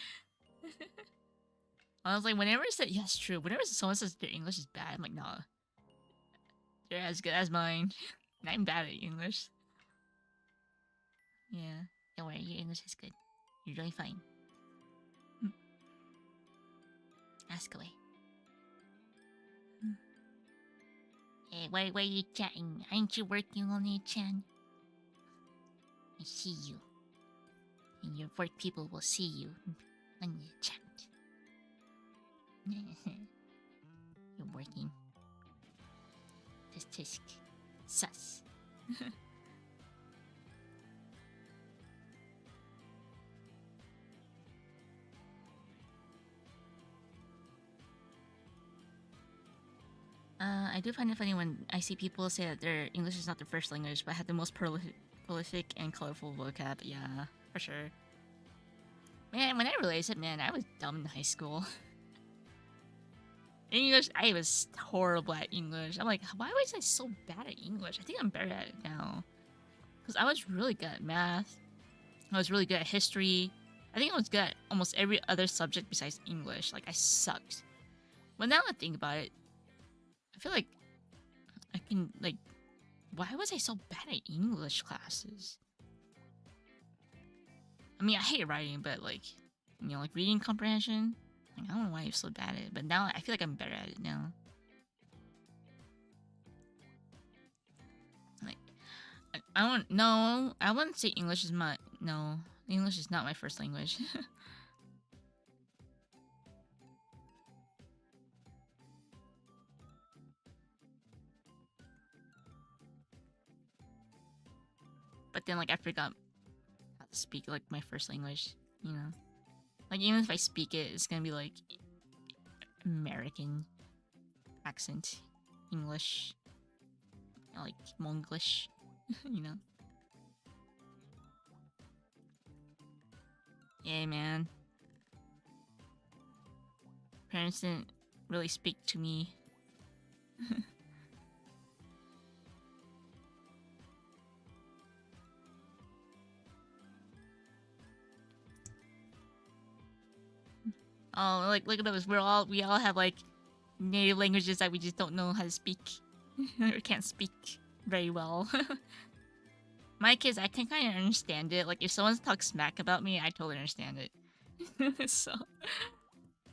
I was like, whenever I said, yes, true. Whenever someone says their English is bad, I'm like, no, they're as good as mine. And I'm bad at English. Yeah, don't worry, your English is good. You're really fine. Ask away. Hey, why are you chatting? Aren't you working on it, Chan? I see you. And your work people will see you when you chat. You're working. Tisk. Sus. I do find it funny when I see people say that their English is not their first language, but have the most prolific and colorful vocab. Yeah, for sure. Man, when I realized it, man, I was dumb in high school. English, I was horrible at English. I'm like, why was I so bad at English? I think I'm better at it now. Because I was really good at math. I was really good at history. I think I was good at almost every other subject besides English. Like, I sucked. But now I think about it, I feel like I can, like, why was I so bad at English classes? I mean, I hate writing, but, like, you know, like reading comprehension. Like, I don't know why I was so bad at it, but now I feel like I'm better at it now. Like, I don't know. I wouldn't say English is my no. English is not my first language. But then like I forgot how to speak like my first language, you know. Like even if I speak it, it's gonna be like American accent, English, like Monglish, you know. Yeah, man. Parents didn't really speak to me. Oh, like look at us. We all have like native languages that we just don't know how to speak or can't speak very well. My kids, I can kind of understand it. Like if someone talks smack about me, I totally understand it. So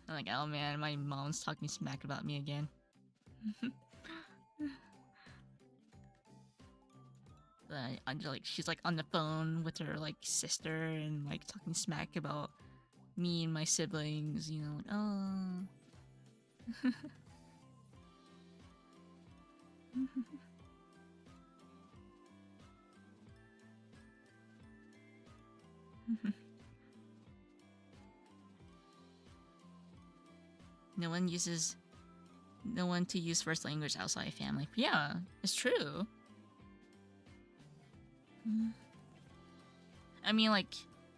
I'm like, oh man, my mom's talking smack about me again. Like she's like on the phone with her like sister and like talking smack about me and my siblings. You know, like, oh. no one uses no one to use first language outside family. Yeah, it's true. I mean, like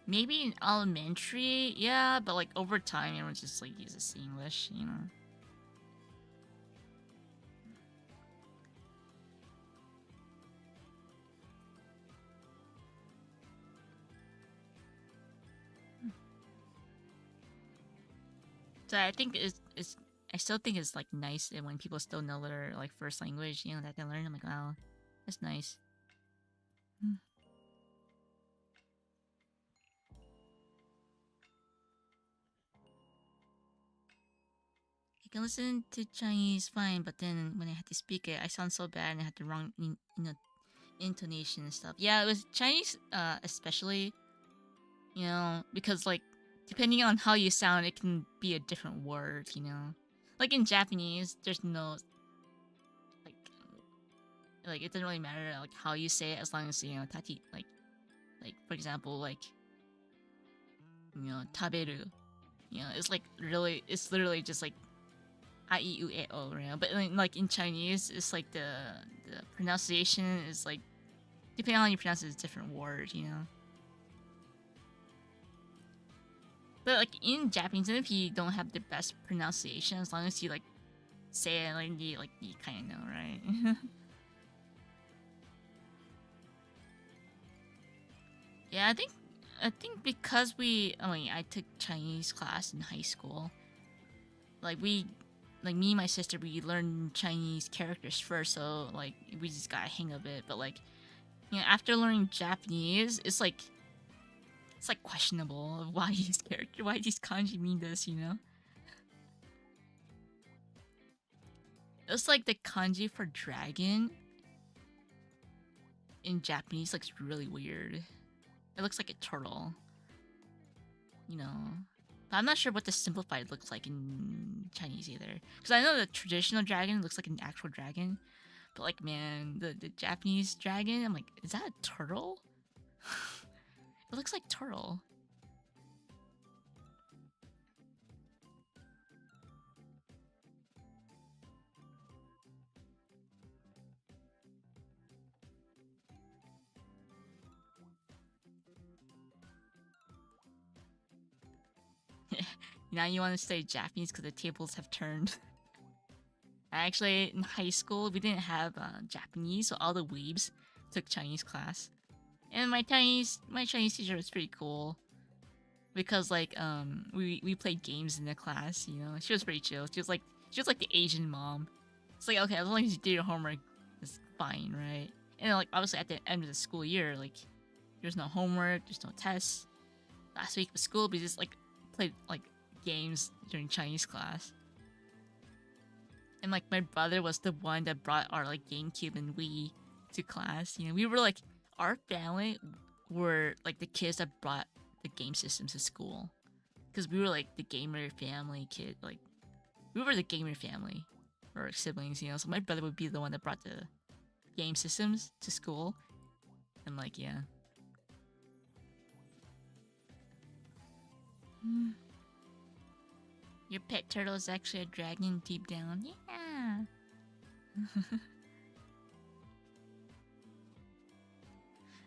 maybe in elementary, yeah, but like over time, everyone just like uses English, you know. So I think it's I still think it's like nice when people still know their like first language, you know, that they learn. I'm like, wow, that's nice. I can listen to Chinese fine, but then when I had to speak it, I sound so bad and I had the wrong, you know, intonation and stuff. Yeah, it was Chinese, especially, you know, because like depending on how you sound, it can be a different word, you know. Like in Japanese, there's no like it doesn't really matter like how you say it as long as you know tati like for example like you know taberu, you know it's literally just like I E U A O, you know. But like in Chinese, it's like the pronunciation is like depending on how you pronounce it, it's a different word, you know. But like in Japanese, even if you don't have the best pronunciation, as long as you like say it like you kind of know, right? Yeah, I think because I mean I took Chinese class in high school. Like we like me and my sister we learned Chinese characters first, so like we just got a hang of it. But like you know, after learning Japanese, it's like questionable of why these kanji mean this, you know? It's like the kanji for dragon in Japanese looks really weird. It looks like a turtle, you know. But I'm not sure what the simplified looks like in Chinese either. Because I know the traditional dragon looks like an actual dragon. But like man, the Japanese dragon, I'm like, is that a turtle? It looks like turtle. Now you want to study Japanese because the tables have turned. Actually, in high school, we didn't have Japanese, so all the weebs took Chinese class. And my Chinese teacher was pretty cool because like we played games in the class. You know, she was pretty chill. She was like the Asian mom. It's like, okay, as long as you do your homework, it's fine, right? And like obviously at the end of the school year, like there's no homework, there's no tests. Last week of school, we just like played like games during Chinese class. And like my brother was the one that brought our like GameCube and Wii to class. You know, we were like our family were like the kids that brought the game systems to school because we were like the gamer family kid. Like we were the gamer family or siblings, you know. So my brother would be the one that brought the game systems to school, and like yeah. Your pet turtle is actually a dragon deep down. Yeah.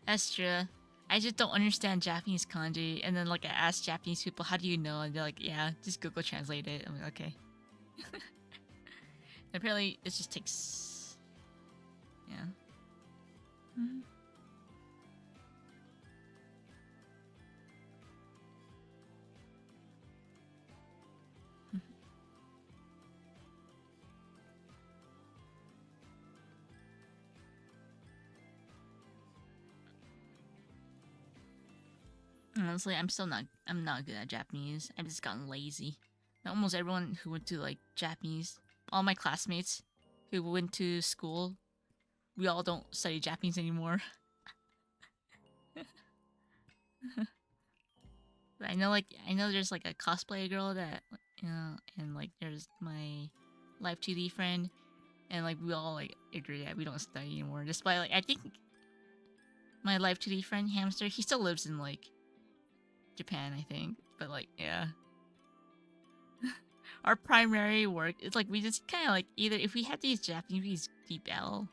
That's true. I just don't understand Japanese kanji, and then like I ask Japanese people, "How do you know?" And they're like, "Yeah, just Google Translate it." I'm like, "Okay." Apparently, it just takes. Yeah. Honestly, I'm not good at Japanese. I've just gotten lazy. Almost everyone who went to like Japanese, all my classmates who went to school, we all don't study Japanese anymore. But I know there's like a cosplay girl that and like there's my live 2D friend, and like we all like agree that we don't study anymore. Despite like I think my live 2D friend Hamster, he still lives in like Japan, I think. But like yeah. Our primary work is like we just kind of like either if we had to use Japanese, we use Deep L.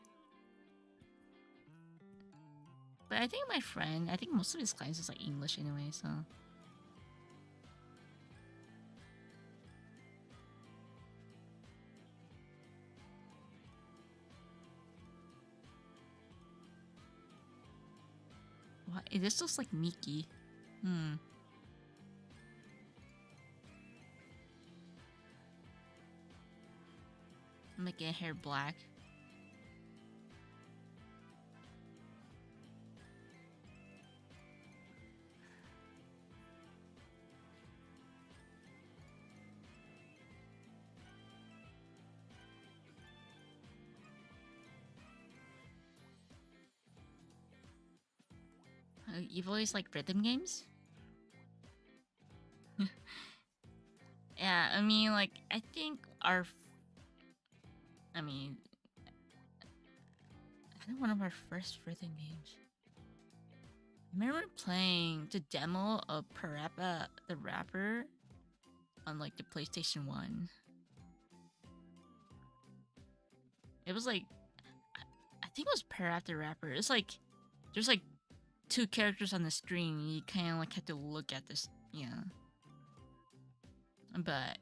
But I think my friend, I think most of his clients is like English anyway, so. What? This looks like Miki. Hmm. Make her hair black. You've always liked rhythm games? Yeah, I mean, like, I think I mean, I think one of our first rhythm games. I remember playing the demo of Parappa the Rapper on, like, the PlayStation 1. It was like, I think it was Parappa the Rapper. It's like, there's like two characters on the screen, and you kind of like have to look at this, yeah. But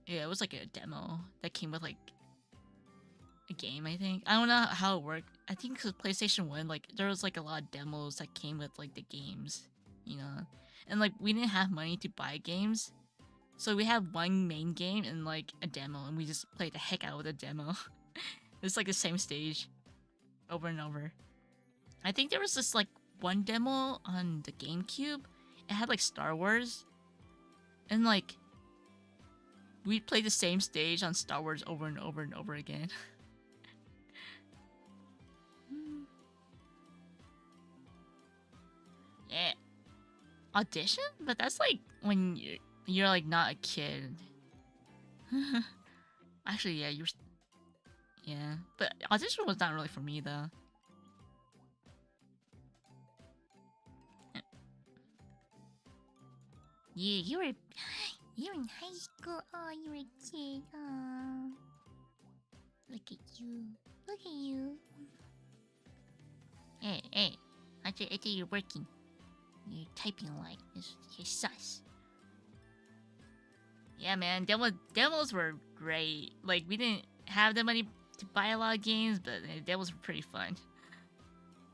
yeah, it was like a demo that came with like a game. I think I don't know how it worked. I think because PlayStation 1, like there was like a lot of demos that came with like the games, you know, and like we didn't have money to buy games, so we had one main game and like a demo, and we just played the heck out of the demo. It's like the same stage over and over. I think there was this like one demo on the GameCube. It had like Star Wars, and like we played the same stage on Star Wars over and over and over again. Yeah, audition, but that's like when you're like not a kid. Actually, yeah, yeah, but audition was not really for me though. Yeah, you're in high school. Oh, you're a kid. Oh, look at you. Look at you. Hey, I thought you're working. You're typing a lot. You're sus. Yeah, man, demos were great. Like, we didn't have the money to buy a lot of games, but demos were pretty fun.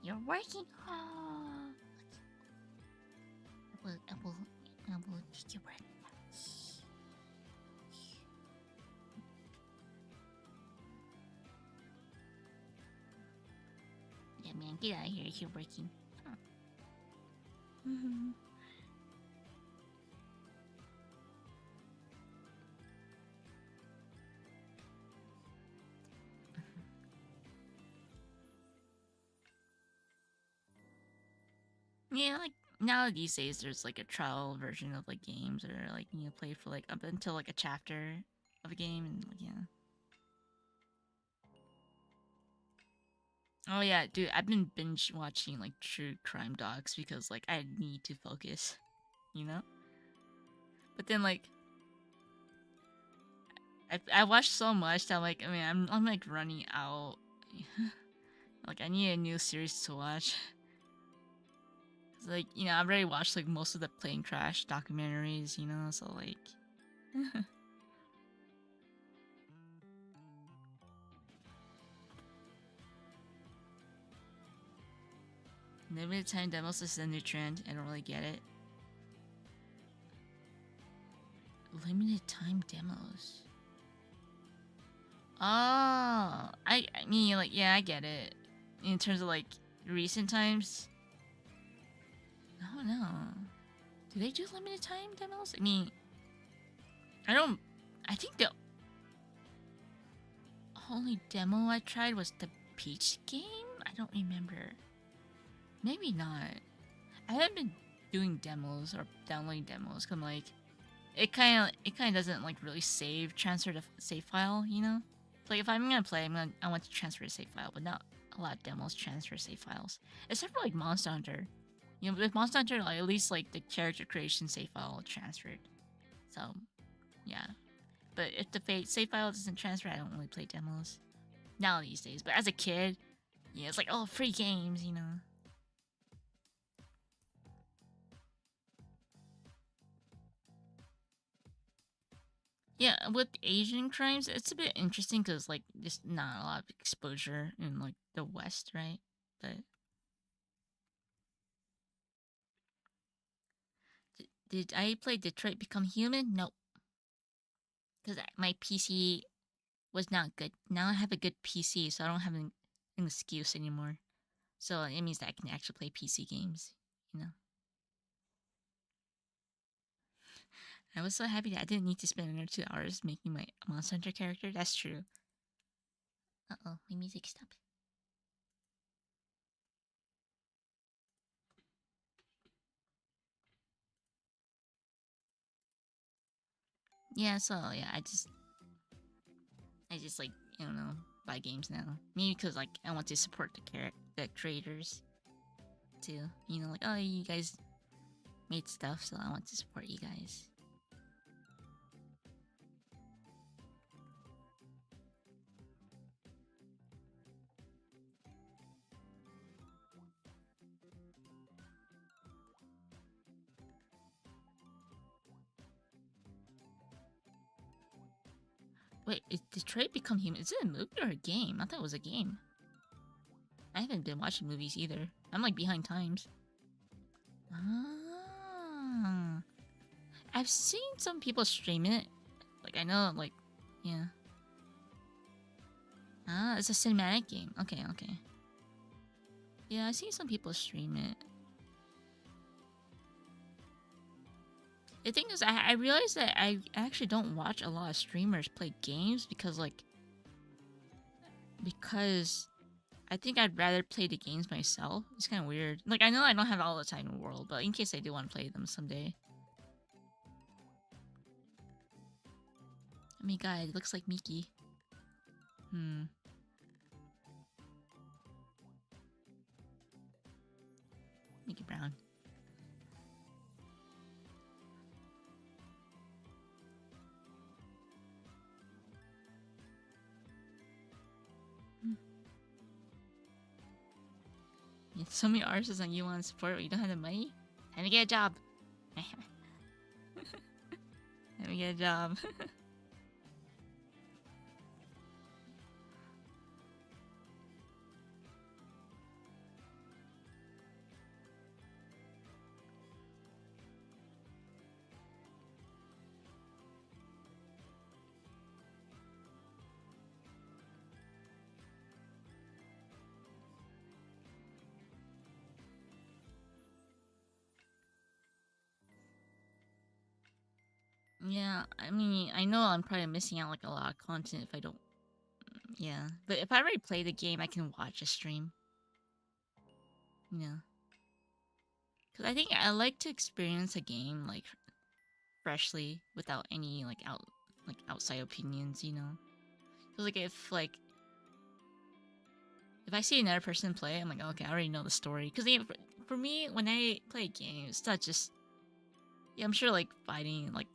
You're working hard. I will take your breath. Yeah, man, get out of here if you're working. Huh. Yeah, like now these days there's like a trial version of like games or like you know play for like up until like a chapter of a game and like, yeah. Oh yeah, dude, I've been binge watching like true crime docs because like I need to focus, you know? But then like I watched so much that like I mean I'm like running out. Like I need a new series to watch. Like, you know, I've already watched like most of the plane crash documentaries, you know, so like limited time demos is the new trend. I don't really get it. Limited time demos. Oh, I mean like yeah, I get it. In terms of like recent times. I don't know. Do they do limited time demos? I mean, I don't. I think the only demo I tried was the Peach game. I don't remember. Maybe not. I haven't been doing demos or downloading demos. Cause like, it kind of doesn't like really transfer to save file. You know, it's like if I'm gonna play, I want to transfer to save file, but not a lot of demos transfer save files, except for like Monster Hunter. You know, with Monster Hunter, like, at least like the character creation save file transferred. So, yeah. But if the save file doesn't transfer, I don't really play demos now these days. But as a kid, yeah, it's like oh, free games, you know. Yeah, with Asian crimes, it's a bit interesting because like just not a lot of exposure in like the West, right? But did I play Detroit Become Human? Nope, because my PC was not good. Now I have a good PC, so I don't have an excuse anymore. So it means that I can actually play PC games, you know. I was so happy that I didn't need to spend another 2 hours making my Monster Hunter character. That's true. Uh-oh, my music stopped. Yeah, so yeah, I just like, you know, buy games now. Maybe because like I want to support the creators too. You know, like oh you guys made stuff, so I want to support you guys. Wait, is Detroit Become Human? Is it a movie or a game? I thought it was a game. I haven't been watching movies either. I'm like behind times. Ah, I've seen some people stream it. Like I know, like, yeah. Ah, it's a cinematic game. Okay, okay. Yeah, I've seen some people stream it. The thing is, I realized that I actually don't watch a lot of streamers play games because I think I'd rather play the games myself. It's kind of weird. Like, I know I don't have all the time in the world, but in case I do want to play them someday. I mean, God, it looks like Miki. Mickey Brown. Yeah, so many artists on you want to support, but you don't have the money? Time to get a job. I Let me get a job. Yeah, I mean, I know I'm probably missing out like a lot of content if I don't. Yeah, but if I already play the game, I can watch a stream. Yeah, because I think I like to experience a game like freshly without any like outside opinions. You know, so like if I see another person play, I'm like, okay, I already know the story. Because for me, when I play games, it's not just yeah, I'm sure like fighting, like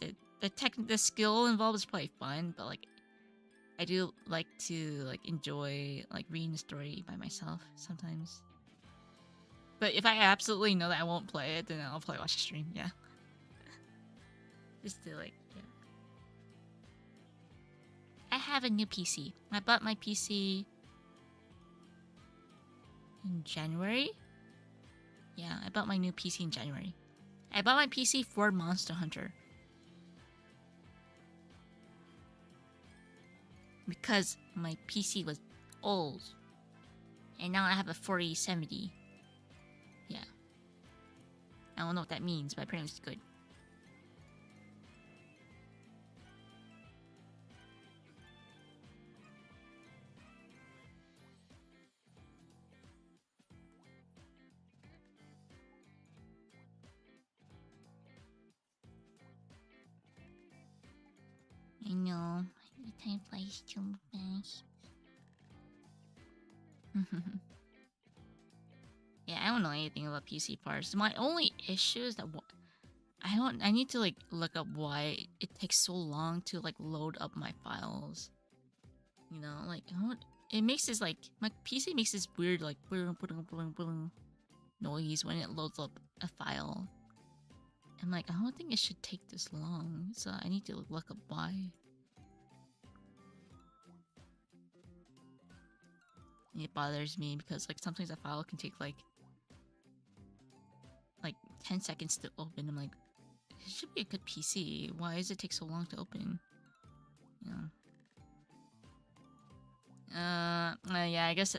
the skill involved is probably fun, but like I do like to like enjoy like reading the story by myself sometimes. But if I absolutely know that I won't play it, then I'll probably watch the stream. Yeah, just to like yeah. I have a new PC. I bought my PC in January. Yeah, I bought my new PC in January. I bought my PC for Monster Hunter. Because my PC was old. And now I have a 4070. Yeah. I don't know what that means, but apparently it's good. I know. The time flies too fast. Yeah, I don't know anything about PC parts. My only issue is that I need to like look up why it takes so long to like load up my files. You know, like it makes this like my PC makes this weird like noise when it loads up a file. I'm like, I don't think it should take this long, so I need to look up why. It bothers me because like sometimes a file can take like 10 seconds to open. I'm like, it should be a good PC. Why does it take so long to open? Yeah, I guess.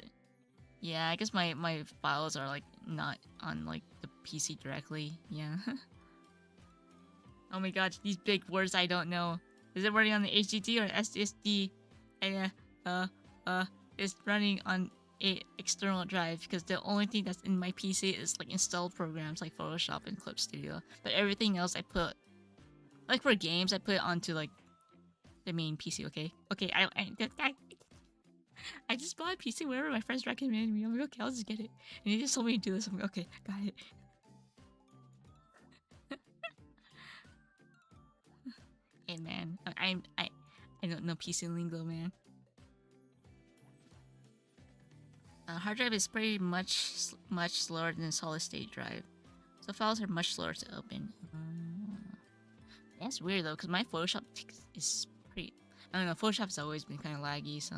Yeah, I guess my files are like not on like the PC directly. Yeah. Oh my god, these big words I don't know. Is it running on the HDD or SSD? And it's running on a external drive because the only thing that's in my PC is like installed programs like Photoshop and Clip Studio. But everything else I put, like for games, I put it onto like the main PC. Okay, okay. I just bought a PC wherever my friends recommended me. I'm like, okay, I'll just get it. And he just told me to do this. I'm like, okay, got it. Hey man, I don't know PC lingo, man. Hard drive is pretty much slower than solid state drive, so files are much slower to open. That's weird though, because my Photoshop is pretty. I don't know. Photoshop's always been kind of laggy, so.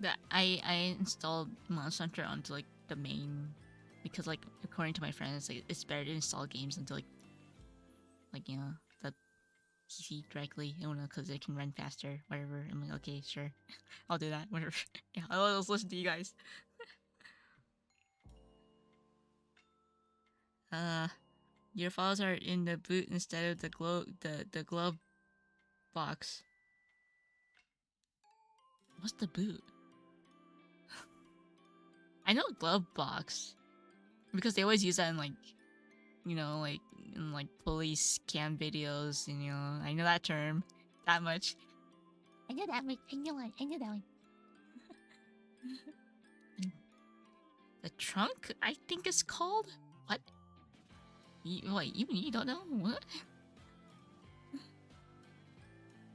That I installed Monster Hunter onto like the main because like according to my friends like, it's better to install games into like you know the PC directly. I don't know because it can run faster. Whatever. I'm like okay sure, I'll do that. Whatever. Yeah, I'll listen to you guys. Your files are in the boot instead of the glove box. What's the boot? I know glove box because they always use that in like you know like in like police cam videos. And, you know I know that term that much. I know that one. I know that one. The trunk, I think it's called? What? Wait, you don't know? What?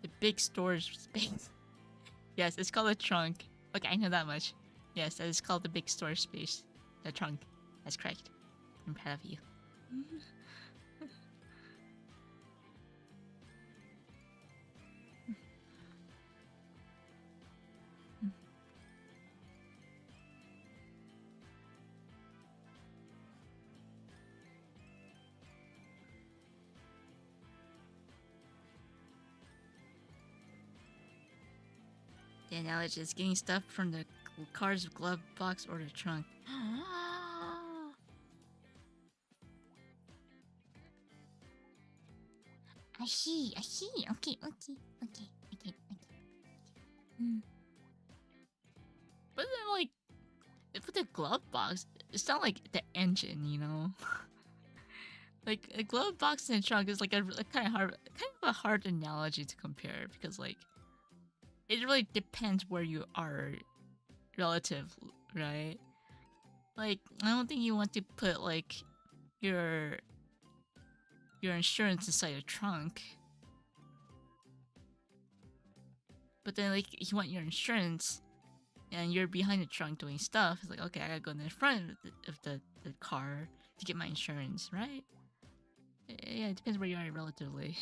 The big storage space. Yes, it's called a trunk. Okay, I know that much. Yes, that is called the big storage space. The trunk. That's correct. I'm proud of you. The analogy is getting stuff from the car's glove box or the trunk. I see. Okay. But then, like, with the glove box, it's not like the engine, you know? Like, a glove box and a trunk is like a kind of a hard analogy to compare because, like, it really depends where you are relative, right? Like, I don't think you want to put, like, your insurance inside a trunk. But then, like, you want your insurance and you're behind the trunk doing stuff. It's like, okay, I gotta go in the front of the car to get my insurance, right? Yeah, it depends where you are relatively.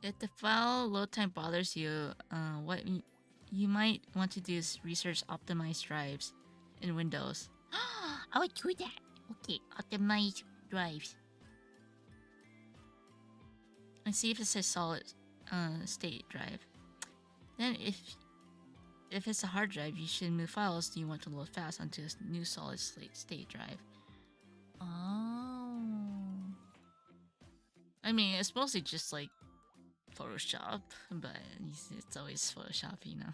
If the file load time bothers you, what you might want to do is research optimized drives in Windows. I would do that. Okay, optimized drives. And see if it says solid state drive. Then if it's a hard drive, you should move files you want to load fast onto a new solid state drive. Oh. I mean, it's mostly just like Photoshop, but it's always Photoshop, you know.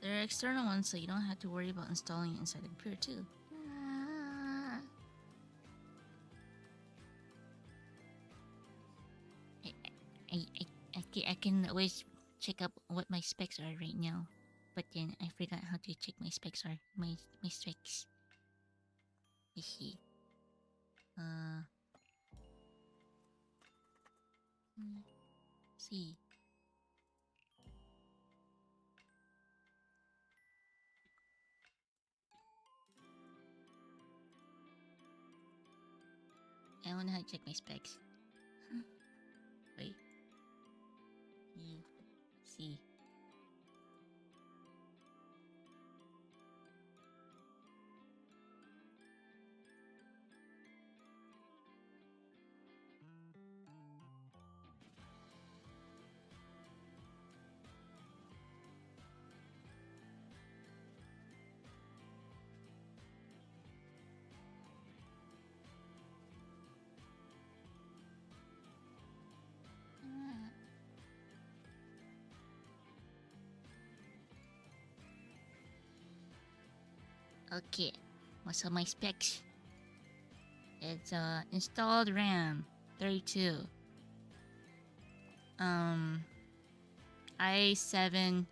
There are external ones, so you don't have to worry about installing it inside the computer too. I can always check up what my specs are right now, but then I forgot how to check my specs are my specs. I see. See. I don't know how to check my specs. Wait. See. Okay, what's on my specs? It's installed RAM 32. i7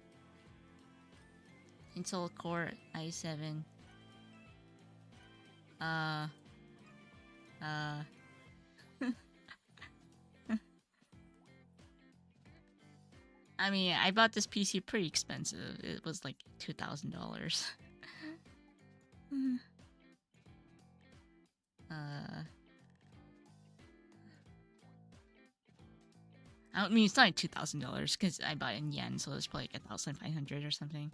Intel Core i7. I mean, I bought this PC pretty expensive. It was like $2,000. I mean, it's not like $2,000 because I bought it in yen, so it's probably like 1,500 or something.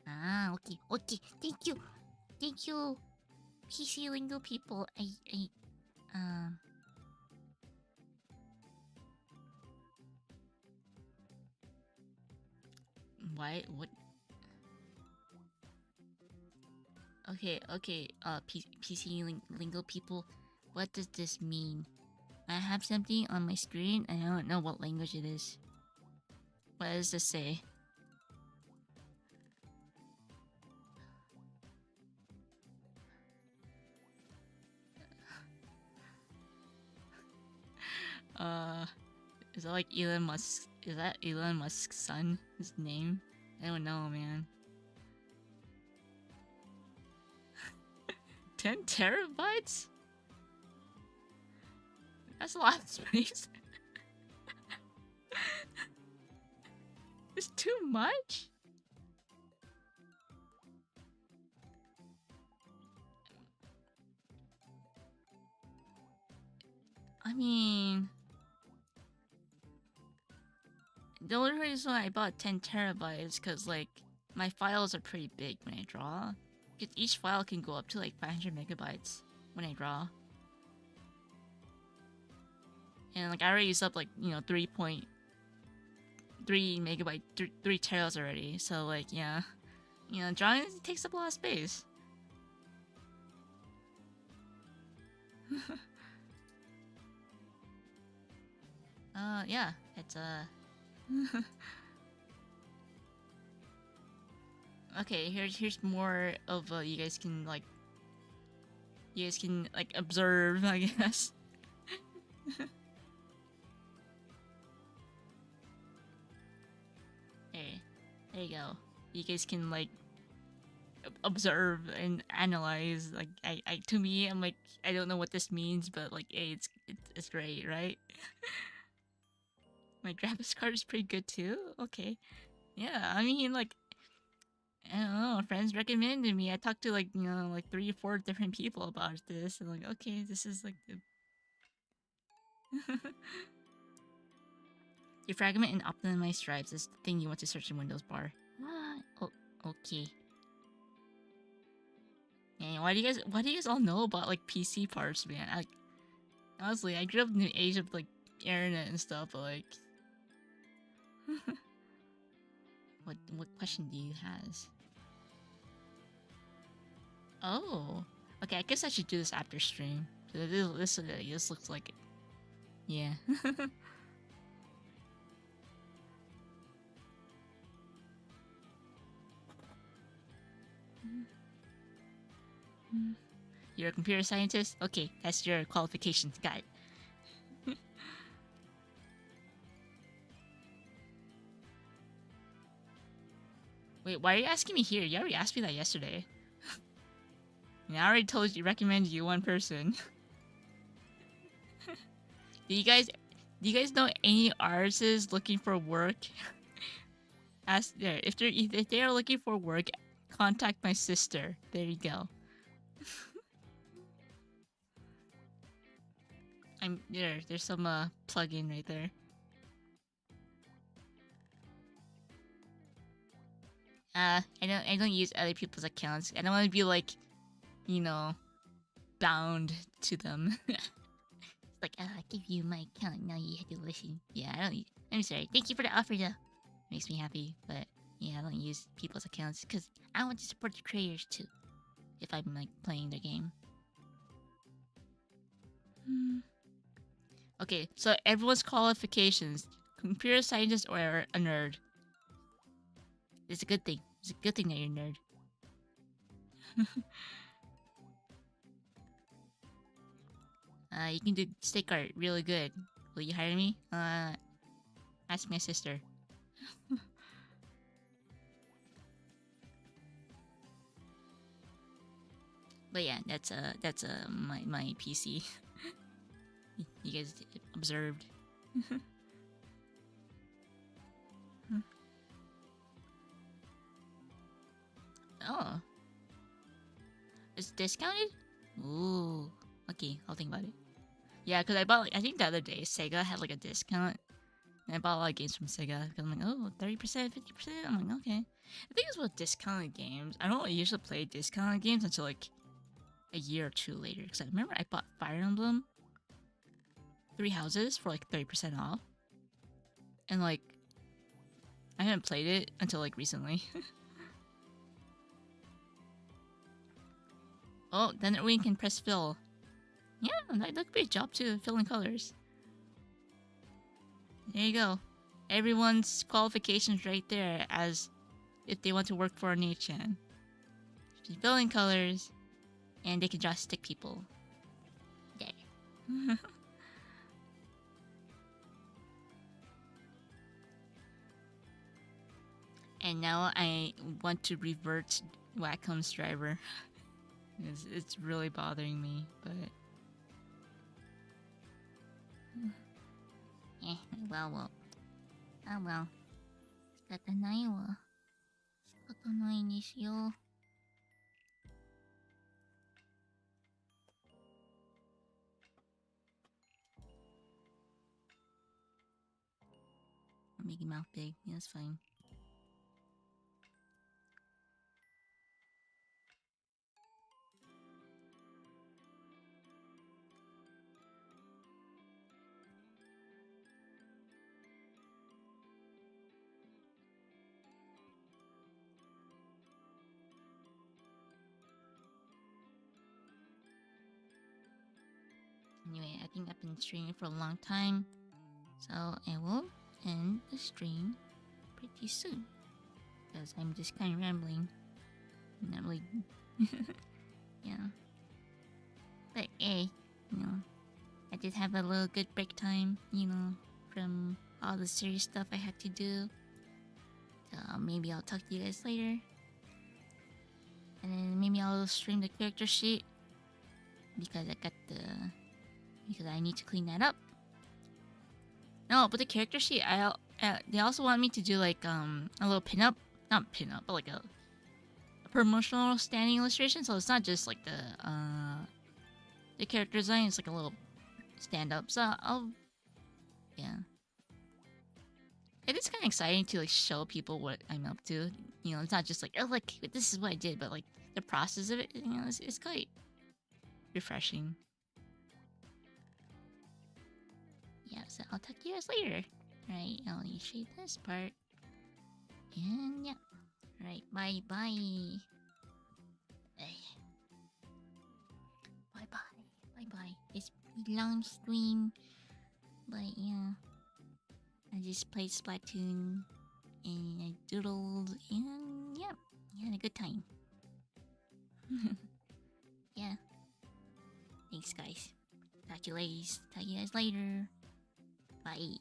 Ah, okay, okay. Thank you, PC lingo people. Um. Why? What? Okay, okay. PC lingo people. What does this mean? I have something on my screen. I don't know what language it is. What does this say? Is that like Elon Musk? Is that Elon Musk's son? His name? I don't know, man. 10 terabytes? That's a lot of space. It's too much? I mean... The only reason I bought 10 terabytes because, like, my files are pretty big when I draw. Because each file can go up to, like, 500 megabytes when I draw. And, like, I already used up, like, 3.3 megabyte, 3 teras already. So, like, yeah. Drawing takes up a lot of space. Yeah. It's, Okay, here's more of you guys can observe, I guess. There you go. You guys can like observe and analyze. Like to me, I'm like I don't know what this means, but like hey, it's great, right? My graphics card is pretty good too. Okay, yeah. I mean like I don't know, friends recommended me. I talked to like 3 or 4 different people about this, and like okay, this is like the defragment and optimize stripes is the thing you want to search in Windows bar. Oh, okay. Man, why do you guys all know about like PC parts, man? Honestly, I grew up in the age of like internet and stuff, but like what question do you have? Oh. Okay, I guess I should do this after stream. This looks like it. Yeah. You're a computer scientist? Okay, that's your qualifications. Got it. Wait, why are you asking me here? You already asked me that yesterday. I already told you, recommended you one person. do you guys know any artists looking for work? Ask there if they are looking for work, contact my sister. There you go. There's some plug-in right there. I don't use other people's accounts. I don't want to be like, bound to them. It's like, I give you my account, now you have to listen. Yeah, I'm sorry. Thank you for the offer though. Makes me happy, but yeah, I don't use people's accounts because I want to support the creators too. If I'm like playing the game. Okay, so everyone's qualifications: computer scientist or a nerd. It's a good thing. It's a good thing that you're a nerd. You can do stick art really good. Will you hire me? Ask my sister. But yeah, that's my PC. You guys observed. Oh, it's discounted. Ooh, Okay, I'll think about it. Yeah, because I bought like I think the other day Sega had like a discount, and I bought a lot of games from Sega. Because I'm like, oh, 30%, 50%. I'm like, okay. The thing is with discounted games, I don't usually play discounted games until like a year or two later. Because I remember I bought Fire Emblem Three Houses for like 30% off, and like I haven't played it until like recently. Oh, then we can press fill. Yeah, that could be a job too, filling colors. There you go. Everyone's qualifications right there as if they want to work for a Nichan. Just filling colors, and they can draw stick people. There. And now I want to revert Wacom's driver. It's really bothering me, but... Eh, well. Ah well. 仕方ないわ。仕方ないにしよう。Make your mouth big. Yeah, that's fine. Anyway, I think I've been streaming for a long time, so I will end the stream pretty soon. Because I'm just kind of rambling. Not really... yeah. But hey, I did have a little good break time, from all the serious stuff I had to do. So maybe I'll talk to you guys later. And then maybe I'll stream the character sheet. Because I need to clean that up. No, but the character sheet, they also want me to do like a little pinup, not pinup, but like a promotional standing illustration. So it's not just like the character design. It's like a little stand up. So yeah. It is kind of exciting to like show people what I'm up to. It's not just like, oh look, this is what I did, but like the process of it, it's quite refreshing. Yeah, so I'll talk to you guys later. Right, I'll initiate this part. And yeah. Right, bye. Bye bye. It's a long stream. But yeah. I just played Splatoon. And I doodled. And yeah. I had a good time. Yeah. Thanks guys. Talk to you guys later. Bye.